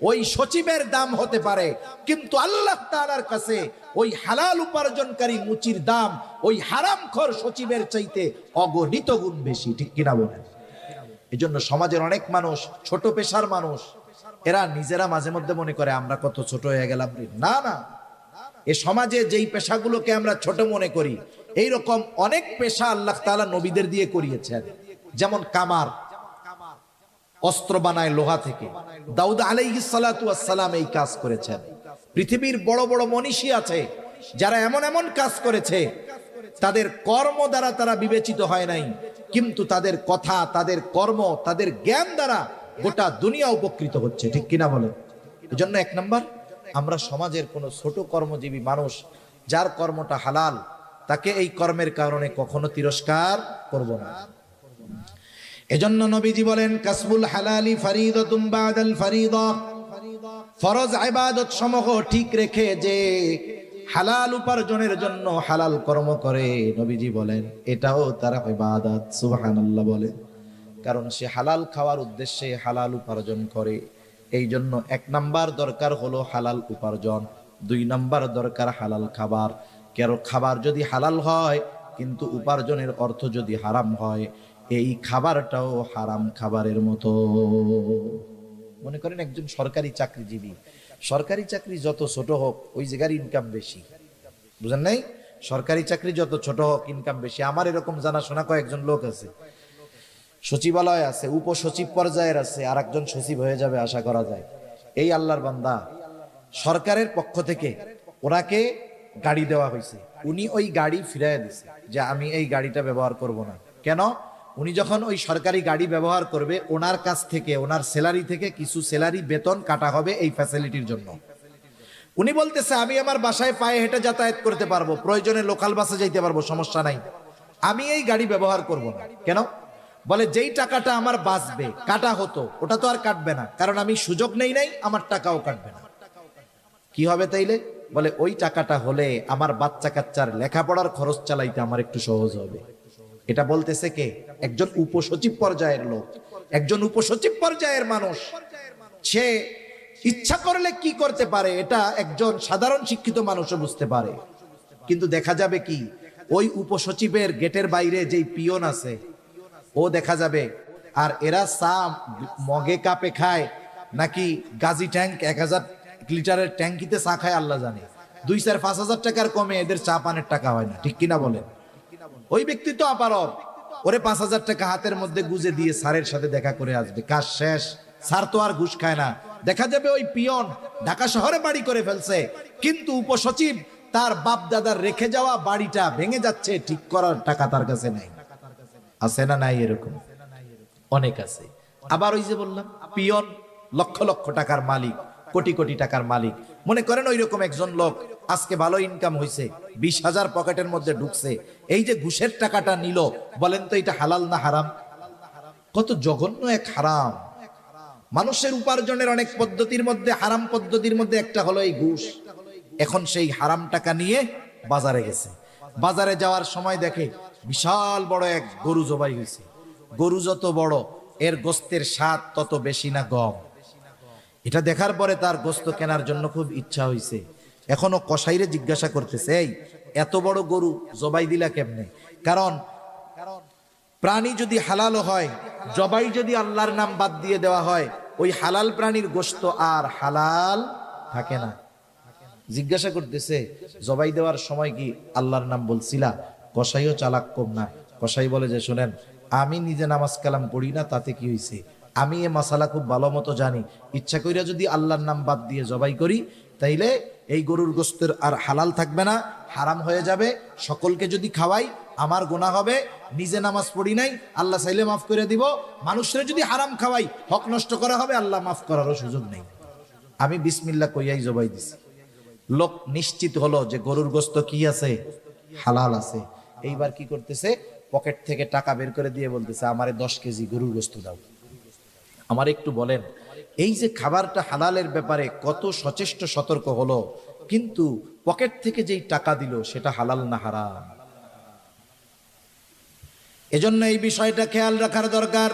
ওই সচিবের দাম হতে পারে, কিন্তু আল্লাহ তাআলার কাছে ওই হালাল উপার্জনকারী মুচির দাম ওই হারামখোর সচিবের চাইতে অগণিত গুণ বেশি, ঠিক কিনা বলেন? এই জন্য সমাজের অনেক মানুষ, ছোট পেশার মানুষ, এরা নিজেরা মাঝে মধ্যে মনে করে আমরা কত ছোট হয়ে গেলাম। না না, এ সমাজে যেই পেশাগুলোকে আমরা ছোট মনে করি, এইরকম অনেক পেশা আল্লাহ তাআলা নবীদের দিয়ে করিয়েছেন। যেমন কামার, অস্ত্র বানায় লোহা থেকে, দাউদ আলাইহিস সালাতু ওয়াস সালাম এই কাজ করেছেন। পৃথিবীর বড় বড় মনীষী আছে যারা এমন এমন কাজ করেছে, তাদের কর্ম দ্বারা তারা বিবেচিত হয় নাই, কিন্তু তাদের কথা, তাদের কর্ম, তাদের জ্ঞান দ্বারা গোটা দুনিয়া উপকৃত হচ্ছে, ঠিক কিনা বলেন? এজন্য এক নাম্বার, আমরা সমাজের কোনো ছোট কর্মজীবী মানুষ যার কর্মটা হালাল, তাকে এই কর্মের কারণে কখনো তিরস্কার করব না। এজন্য নবীজি বলেন, কাসবুল হালালি ফরিদাতুম বাদাল ফরিদা, ফরজ ইবাদত সমূহ ঠিক রেখে যে হালাল উপার্জনের জন্য হালাল কর্ম করে, নবীজি বলেন এটাও তার ইবাদত। সুবহানাল্লাহ বলে, কারণ সে হালাল খাওয়ার উদ্দেশ্যে হালাল উপার্জন করে। এই জন্য এক নাম্বার দরকার হলো হালাল উপার্জন, দুই নাম্বার দরকার হালাল খাবার। কারণ খাবার যদি হালাল হয় কিন্তু উপার্জনের অর্থ যদি হারাম হয়, এই খাবারটাও হারাম খাবারের মতো। মনে করেন একজন সরকারি চাকরিজীবী, সরকারি চাকরি যত ছোট হোক ওই জায়গার ইনকাম বেশি, বুঝেন নাই? সরকারি চাকরি যত ছোট হোক ইনকাম বেশি। আমার এরকম জানাশোনা কয়েকজন লোক আছে, সচিবালয় আছে, উপসচিব পর্যায়ের আছে, আর একজন সচিব হয়ে যাবে আশা করা যায়। এই আল্লাহর বান্দা, সরকারের পক্ষ থেকে ওনাকে গাড়ি দেওয়া হয়েছে, উনি ওই গাড়ি ফিরাইয়া দিছে যে আমি এই গাড়িটা ব্যবহার করব না। কেন? উনি যখন ওই সরকারি গাড়ি ব্যবহার করবে, ওনার কাছ থেকে, ওনার স্যালারি থেকে কিছু স্যালারি বেতন কাটা হবে এই ফ্যাসিলিটির জন্য। উনি বলতেছে আমি আমার বাসায় পায়ে হেঁটে যাতায়াত করতে পারবো, প্রয়োজনে লোকাল বাসে যাইতে পারবো, সমস্যা নাই, আমি এই গাড়ি ব্যবহার করব না। কেন? বলে যেই টাকাটা আমার বাঁচবে, কাটা হতো, ওটা তো আর কাটবে না, কারণ আমি সুযোগ নেই নাই, আমার টাকাও কাটবে না। কি হবে তাইলে? বলে ওই টাকাটা হলে আমার বাচ্চা কাচ্চার লেখাপড়ার খরচ চালাইতে আমার একটু সহজ হবে। এটা বলতেছে কে? একজন উপসচিব পর্যায়ের লোক, একজন উপসচিব পর্যায়ের মানুষ। সে ইচ্ছা করলে কি করতে পারে এটা একজন সাধারণ শিক্ষিত মানুষও বুঝতে পারে। কিন্তু দেখা যাবে কি, ওই উপসচিবের গেটের বাইরে যেই পিয়ন আছে ও দেখা যাবে, আর এরা চা মগে কাপে খায় নাকি গাজি ট্যাঙ্ক 1000 লিটারের ট্যাঙ্কিতে চা খায় আল্লাহ জানে। 2-4-5 হাজার টাকার কমে এদের চা পানের টাকা হয় না, ঠিক কিনা বলেন? ওই ব্যক্তি তো আপারব, ওরে 5000 টাকা হাতের মধ্যে গুজে দিয়ে স্যারের সাথে দেখা করে আসবে, কাজ শেষ। স্যার তো আর ঘুষ খায় না। দেখা যাবে ওই পিয়ন ঢাকা শহরে বাড়ি করে ফেলছে, কিন্তু উপসচিব তার বাপ দাদার রেখে যাওয়া বাড়িটা ভেঙে যাচ্ছে, ঠিক করার টাকা তার কাছে নাই। আছে না নাই? এরকম অনেক আছে। আবার ওই যে বললাম পিয়ন, লক্ষ লক্ষ টাকার মালিক, কোটি কোটি টাকার মালিক, মনে করেন ওই রকম একজন লোক আজকে ভালো ইনকাম হয়েছে, 20,000 পকেটের মধ্যে ঢুকছে, এই যে ঘুষের টাকাটা নিল, বলেন তো এটা হালাল না হারাম? কত জঘন্য এক হারাম। মানুষের উপার্জনের অনেক পদ্ধতির মধ্যে হারাম পদ্ধতির মধ্যে একটা হলো এই ঘুষ। এখন সেই হারাম টাকা নিয়ে বাজারে গেছে, বাজারে যাওয়ার সময় দেখে বিশাল বড় এক গরু জবাই হয়েছে। গরু যত বড় এর গোস্তের স্বাদ তত বেশি না কম? এটা দেখার পরে তার গোস্ত কেনার জন্য খুব ইচ্ছা হয়েছে। এখনো কসাইরে জিজ্ঞাসা করতেছে, এই এত বড় গরু জবাই দিলা কেমনে? কারণ প্রাণী যদি হালাল হয়, জবাই যদি আল্লাহর নাম বাদ দিয়ে দেওয়া হয়, ওই হালাল প্রাণীর গোস্ত আর হালাল থাকে না। জিজ্ঞাসা করতেছে, জবাই দেওয়ার সময় কি আল্লাহর নাম বলছিলা? কসাইও চালাক কম না। কসাই বলে যে, শুনেন, আমি নিজে নামাজ কালাম পড়ি না, তাতে কি হয়েছে? আমি এ মাসালা খুব ভালো মতো জানি। ইচ্ছা কইরা যদি আল্লাহর নাম বাদ দিয়ে জবাই করি, তাইলে এই গরুর গোস্তের আর হালাল থাকবে না, হারাম হয়ে যাবে। সকলকে যদি খাওয়াই আমার গুনাহ হবে। নিজে নামাজ পড়ি নাই, আল্লাহ চাইলে মাফ করে দিব। মানুষরা যদি হারাম খাওয়াই, হক নষ্ট করা হবে, আল্লাহ মাফ করারও সুযোগ নেই। আমি বিসমিল্লাহ কইয়াই জবাই দিছি। লোক নিশ্চিত হলো যে গরুর গোস্ত কি আছে? হালাল আছে। এইবার কি করতেছে? পকেট থেকে টাকা বের করে দিয়ে বলতেছে, আমারে 10 কেজি গরুর গোস্ত দাও। আমার একটু বলেন, এই যে খাবারটা হালালের ব্যাপারে কত সচেষ্ট সতর্ক হলো, কিন্তু পকেট থেকে যেই টাকা দিল সেটা হালাল না হারাম? এজন্য এই বিষয়টা খেয়াল রাখার দরকার।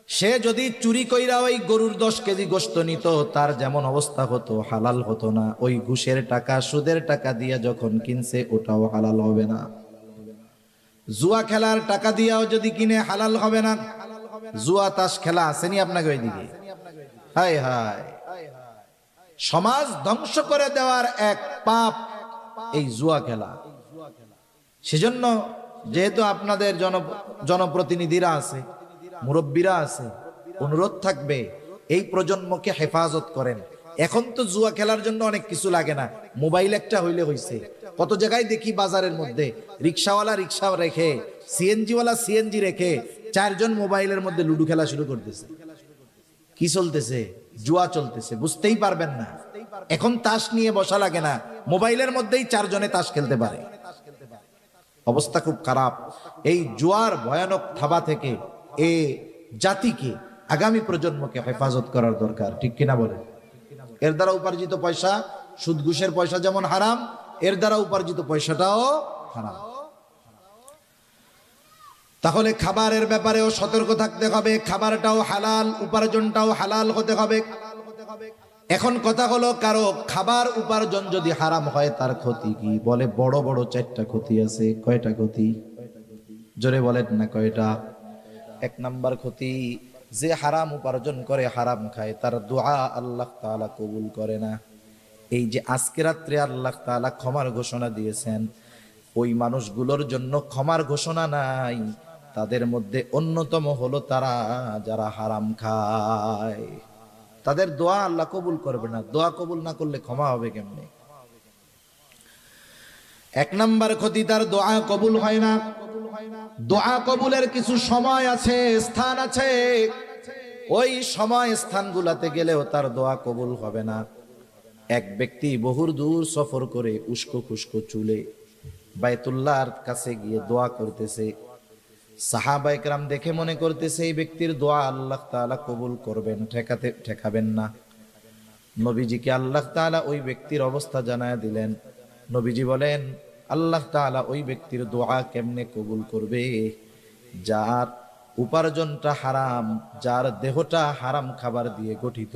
সে যদি চুরি কইরা ওই গরুর 10 কেজি গোস্ত নিত, তার যেমন অবস্থা হতো, হালাল হতো না। ওই ঘুষের টাকা, সুদের টাকা দিয়ে যখন কিনছে, ওটাও হালাল হবে না। জুয়া খেলার টাকা দিয়াও যদি কিনে, হালাল হবে না। জুয়া তাস খেলা আসেনি আপনাকে ওইদিকে? হায় হায়, সমাজ ধ্বংস করে দেওয়ার এক পাপ এই জুয়া খেলা। সেজন্য যেহেতু আপনাদের জনপ্রতিনিধিরা আছে, মুরব্বীরা আছে, অনুরোধ থাকবে এই প্রজন্মকে হেফাজত করেন। এখন তো জুয়া খেলার জন্য অনেক কিছু লাগে না, মোবাইল একটা হইলে হইছে। কত জায়গায় দেখি বাজারের মধ্যে রিক্সাওয়ালা রিক্সা রেখে, সিএনজিওয়ালা সিএনজি রেখে 4 জন মোবাইলের মধ্যে লুডু খেলা শুরু করতেছে। কি চলতেছে? জুয়া চলতেছে, বুঝতেই পারবেন না। এখন তাস নিয়ে বসা লাগে না, মোবাইলের মধ্যেই 4 জনে তাস খেলতে পারে। অবস্থা খুব খারাপ। এই জুয়ার ভয়ানক থাবা থেকে এ জাতিকে, আগামী প্রজন্মকে হেফাজত করার দরকার, ঠিক কিনা বলেন? এর দ্বারা উপার্জিত পয়সা, সুদ ঘুষের পয়সা যেমন হারাম, এর দ্বারা উপার্জিত পয়সাটাও হারাম। তাহলে খাবারের ব্যাপারেও সতর্ক থাকতে হবে। খাবারটাও হালাল, উপার্জনটাও হালাল হতে হবে। এখন কথা হলো, কারো খাবার উপার্জন যদি হারাম হয়, তার ক্ষতি কি? বলে বড় বড় 4টা ক্ষতি আছে। কয়টা ক্ষতি? জোরে বলেন না কয়টা? 1 নাম্বার ক্ষতি, যে হারাম উপার্জন করে, হারাম খায়, তার দোয়া আল্লাহ তাআলা কবুল করে না। এই যে আজকে রাত্রে আল্লাহ তাআলা ক্ষমার ঘোষণা দিয়েছেন, ওই মানুষগুলোর জন্য ক্ষমার ঘোষণা নাই। তাদের মধ্যে অন্যতম হলো তারা যারা হারাম খায়। তাদের দোয়া আল্লাহ কবুল করবে না। দোয়া কবুল না করলে ক্ষমা হবে কেমনে? 1 নাম্বার ক্ষতি, তার দোয়া কবুল হয় না। দোয়া কবুলের কিছু সময় আছে, স্থান আছে। ওই সময় স্থানগুলোতে গেলেও তার দোয়া কবুল হবে না। এক ব্যক্তি বহু দূর সফর করে উস্কো খুস্কো চুলে বাইতুল্লাহর কাছে গিয়ে দোয়া করতেছে। সাহাবায়ে কেরাম দেখে মনে করতেছে এই ব্যক্তির দোয়া আল্লাহ তাআলা কবুল করবেন, ঠেকাবেন না। নবীজিকে আল্লাহ তাআলা ওই ব্যক্তির অবস্থা জানায় দিলেন। নবীজি বলেন, আল্লাহ তাআলা ওই ব্যক্তির দোয়া কেমনে কবুল করবে? যার উপার্জনটা হারাম, যার দেহটা হারাম খাবার দিয়ে গঠিত,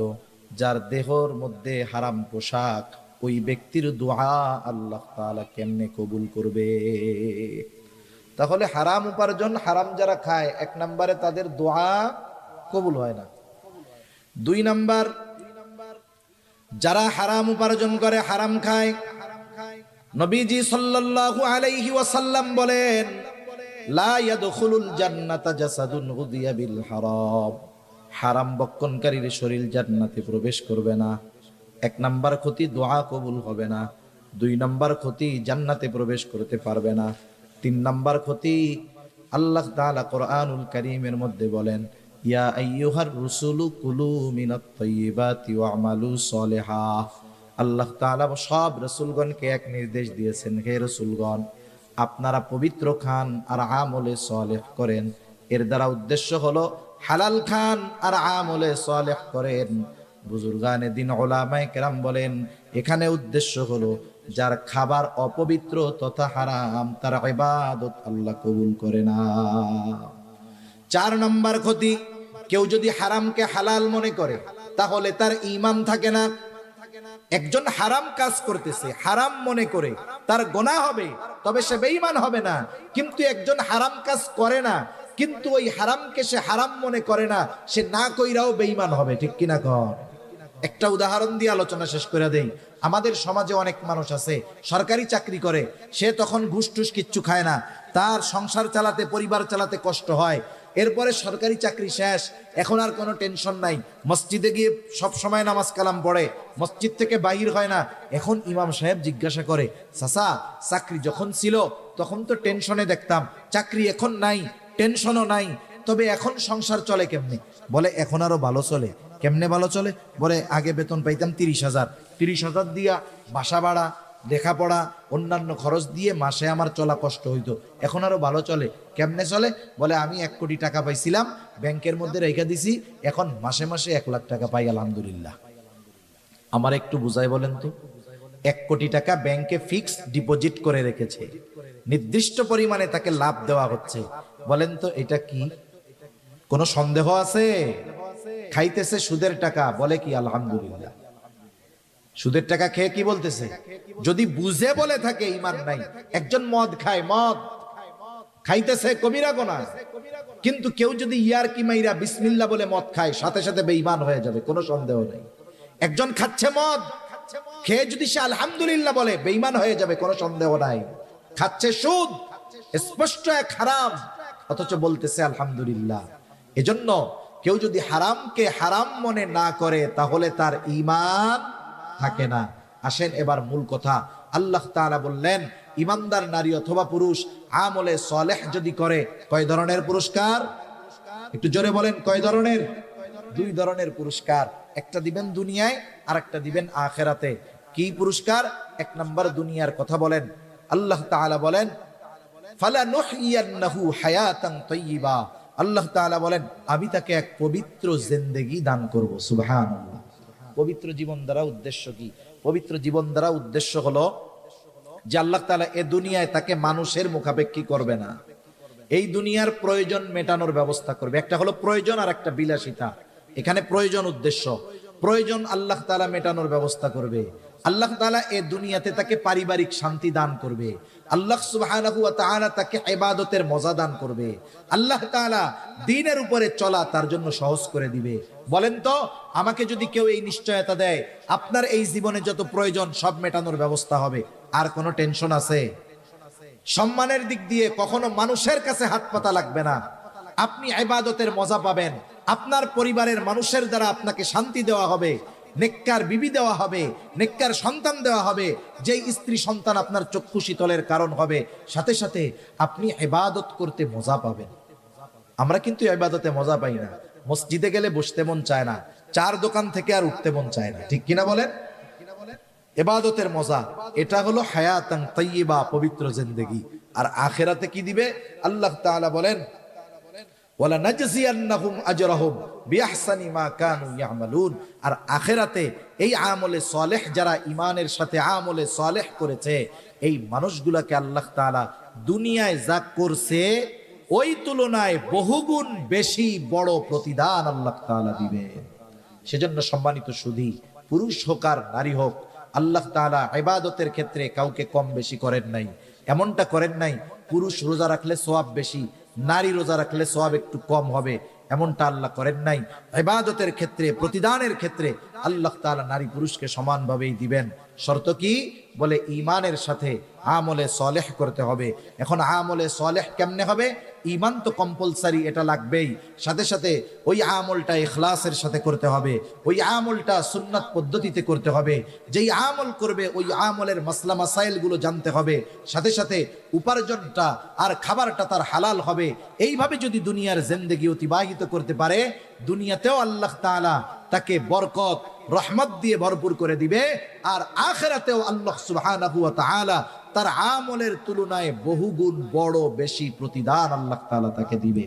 যার দেহর মধ্যে হারাম পোশাক, ওই ব্যক্তির দোয়া আল্লাহ তাআলা কেমনে কবুল করবে? তাহলে হারাম উপার্জন, হারাম যারা খায়, 1 নম্বরে তাদের দোয়া কবুল হয় না। 2 নাম্বার, যারা হারাম উপার্জন করে, হারাম খায়, নবীজি সাল্লাল্লাহু আলাইহি ওয়াসাল্লাম বলেন, লা ইয়াদখুলুল জান্নাতা জাসাদুন গুদিয়া বিল হারাম। হারাম বক্ষণকারীর শরীর জান্নাতে প্রবেশ করবে না। 1 নাম্বার ক্ষতি, দোয়া কবুল হবে না। 2 নাম্বার ক্ষতি, জান্নাতে প্রবেশ করতে পারবে না। 3 নাম্বার ক্ষতি, আল্লাহ তাআলা কোরআনুল কারীমের মধ্যে বলেন, ইয়া আইয়ুহার রুসুলু কুলু মিনাত তাইয়্যিবাতি ওয়া'মালু সলিহা। আল্লাহ তাআলা সব রাসূলগণকে এক নির্দেশ দিয়েছেন, হে রাসূলগণ, আপনারা পবিত্র খান আর আমলে সালেহ করেন। এর দ্বারা উদ্দেশ্য হলো হালাল খান আর আমলে সালেহ করেন। বুজুর্গানে দিন উলামায়ে কেরাম বলেন, এখানে উদ্দেশ্য হলো যার খাবার অপবিত্র তথা হারাম, তার ইবাদত আল্লাহ কবুল করে না। 4 নম্বর ক্ষতি, কেউ যদি হারামকে হালাল মনে করে তাহলে তার ঈমান থাকে না। একজন হারাম কাজ করতেছে, হারাম মনে করে, তার গুনাহ হবে, তবে সে বেঈমান হবে না। কিন্তু একজন হারাম কাজ করে না, কিন্তু ওই হারামকে সে হারাম মনে করে না, সে না কইরাও বেঈমান হবে। ঠিক কিনা কর? একটা উদাহরণ দিয়ে আলোচনা শেষ করে দেই। আমাদের সমাজে অনেক মানুষ আছে সরকারি চাকরি করে, সে তখন ঘুষ টুস কিচ্ছু খায় না, তার সংসার চালাতে, পরিবার চালাতে কষ্ট হয়। এরপরে সরকারি চাকরি শেষ, এখন আর কোনো টেনশন নাই, মসজিদে গিয়ে সব সময় নামাজ কালাম পড়ে, মসজিদ থেকে বাহির হয় না। এখন ইমাম সাহেব জিজ্ঞাসা করে, চাচা চাকরি যখন ছিল তখন তো টেনশনে দেখতাম, চাকরি এখন নাই, টেনশনও নাই, তবে এখন সংসার চলে কেমনে? বলে এখন আরো ভালো চলে। কেমনে ভালো চলে? বলে আগে বেতন পাইতাম 30,000, 30,000 দিয়া বাসা ভাড়া, লেখাপড়া, অন্যান্য খরচ দিয়ে মাসে আমার চলা কষ্ট হইতো, এখন আরো ভালো চলে। কেমনে চলে? বলে আমি 1 কোটি টাকা পাইছিলাম, ব্যাংকের মধ্যে রেখে দিছি, এখন মাসে মাসে 1 লাখ টাকা পাই, আলহামদুলিল্লাহ। আমার একটু বুঝাই বলেন তো, 1 কোটি টাকা ব্যাংকে ফিক্সড ডিপোজিট করে রেখেছে, নির্দিষ্ট পরিমাণে তাকে লাভ দেওয়া হচ্ছে। বলেন তো এটা কি? কোনো সন্দেহ আছে? খাইতেছে সুদের টাকা, বলে কি আলহামদুলিল্লাহ। সুদের টাকা খেয়ে কি বলতেছে? যদি বুঝে বলে থাকে ঈমান নাই। একজন মদ খায়, মদ খাইতেছে কবিরা গুনাহ, কিন্তু কেউ যদি ইয়ারকি মাইরা বিসমিল্লাহ বলে মদ খায়, সাথে সাথে বেঈমান হয়ে যাবে, কোনো সন্দেহ নেই। একজন খাচ্ছে মদ, খেয়ে যদি সে আলহামদুলিল্লাহ বলে, বেঈমান হয়ে যাবে, কোনো সন্দেহ নাই। খাচ্ছে সুদ, স্পষ্ট এক হারাম, অথচ বলতেছে আলহামদুলিল্লাহ। এজন্য কেউ যদি হারামকে হারাম মনে না করে তাহলে তার ঈমান থাকে না। আসেন এবার মূল কথা। আল্লাহ তাআলা বললেন, ঈমানদার নারী অথবা পুরুষ আমলে সালেহ যদি করে, কয় ধরনের পুরস্কার? একটু জোরে বলেন, কয় ধরনের? 2 ধরনের পুরস্কার। একটা দিবেন দুনিয়ায়, আর একটা দিবেন আখিরাতে। কি পুরস্কার? 1 নাম্বার দুনিয়ার কথা বলেন। আল্লাহ তাআলা বলেন, ফালানুহইয়ান্নাহু হায়াতান তাইয়্যিবা। আল্লাহ তাআলা বলেন, আমি তাকে এক পবিত্র জিন্দেগি দান করব। সুবহানাল্লাহ। পবিত্র জীবন দ্বারা উদ্দেশ্য কি? পবিত্র জীবন দ্বারা উদ্দেশ্য হলো যে আল্লাহ তাআলা এ দুনিয়ায় তাকে মানুষের মুখাপেক্ষী করবে না, এই দুনিয়ার প্রয়োজন মেটানোর ব্যবস্থা করবে। একটা হলো প্রয়োজন, আর একটা বিলাসিতা। এখানে প্রয়োজন উদ্দেশ্য, প্রয়োজন আল্লাহ তাআলা মেটানোর ব্যবস্থা করবে। আল্লাহ তাআলা এ দুনিয়াতে তাকে পারিবারিক শান্তি দান করবে। আল্লাহ সুবহানাহু ওয়া তাআলা তাকে ইবাদতের মজা দান করবে। আল্লাহ তাআলা দ্বীনের উপরে চলা তার জন্য সহজ করে দিবে। বলেন তো, আমাকে যদি কেউ এই নিশ্চয়তা দেয় আপনার এই জীবনে যত প্রয়োজন সব মেটানোর ব্যবস্থা হবে, আর কোনো টেনশন আছে? সম্মানের দিক দিয়ে কখনো মানুষের কাছে হাত পাতা লাগবে না, আপনি ইবাদতের মজা পাবেন। আপনার পরিবারের মানুষের দ্বারা আপনাকে শান্তি দেওয়া হবে, নেককার বিবি দেওয়া হবে, নেককার সন্তান দেওয়া হবে, যেই স্ত্রী সন্তান আপনার চক্ষু শীতলের কারণ হবে। সাথে সাথে আপনি ইবাদত করতে মজা পাবেন। আমরা কিন্তু ইবাদতে মজা পাই না। মসজিদে গেলে বসতে মন চায় না, 4 দোকান থেকে আর উঠতে মন চায় না। ঠিক কিনা বলেন? ইবাদতের মজা, এটা হলো হায়াতান তাইয়্যিবা, পবিত্র জিন্দেগি। আর আখিরাতে কি দিবে? আল্লাহ তাআলা বলেন, ওয়ালা নাজজিয়ান্নাহুম আজরাহুম বিআহসানি মা কানু ইয়ামালুন। আর আখিরাতে এই আমলে সালেহ যারা ঈমানের সাথে আমলে সালেহ করেছে, এই মানুষগুলোকে আল্লাহ তাআলা দুনিয়ায় যা করছে ওই তুলনায় বহুগুণ বেশি বড় প্রতিদান আল্লাহ তাআলা দিবে। সেজন্য সম্মানিত সুধী, পুরুষ হোক আর নারী হোক, আল্লাহ তাআলা ইবাদতের ক্ষেত্রে কাউকে কম বেশি করেন নাই। এমনটা করেন নাই পুরুষ রোজা রাখলে সওয়াব বেশি, নারী রোজা রাখলে সওয়াব একটু কম হবে, এমনটা আল্লাহ করেন নাই। ইবাদতের ক্ষেত্রে, প্রতিদানের ক্ষেত্রে আল্লাহ তাআলা নারী পুরুষকে সমানভাবেই দিবেন। শর্ত কি? বলে ঈমানের সাথে আমলে সলেহ করতে হবে। এখন আমলে সলেহ কেমনে হবে? ঈমান তো কম্পালসারি, এটা লাগবেই। সাথে সাথে ওই আমলটা ইখলাসের সাথে করতে হবে, ওই আমলটা সুন্নাত পদ্ধতিতে করতে হবে। যেই আমল করবে ওই আমলের মাসলা মাসাইলগুলো জানতে হবে। সাথে সাথে উপার্জনটা আর খাবারটা তার হালাল হবে। এইভাবে যদি দুনিয়ার জিন্দেগি অতিবাহিত করতে পারে, দুনিয়াতেও আল্লাহ তাআলা তাকে বরকত রহমত দিয়ে ভরপুর করে দিবে, আর আখিরাতেও আল্লাহ সুবহানাহু ওয়া তাআলা তার আমলের তুলনায় বহুগুণ বড় বেশি প্রতিদান আল্লাহ তাআলা তাকে দিবে।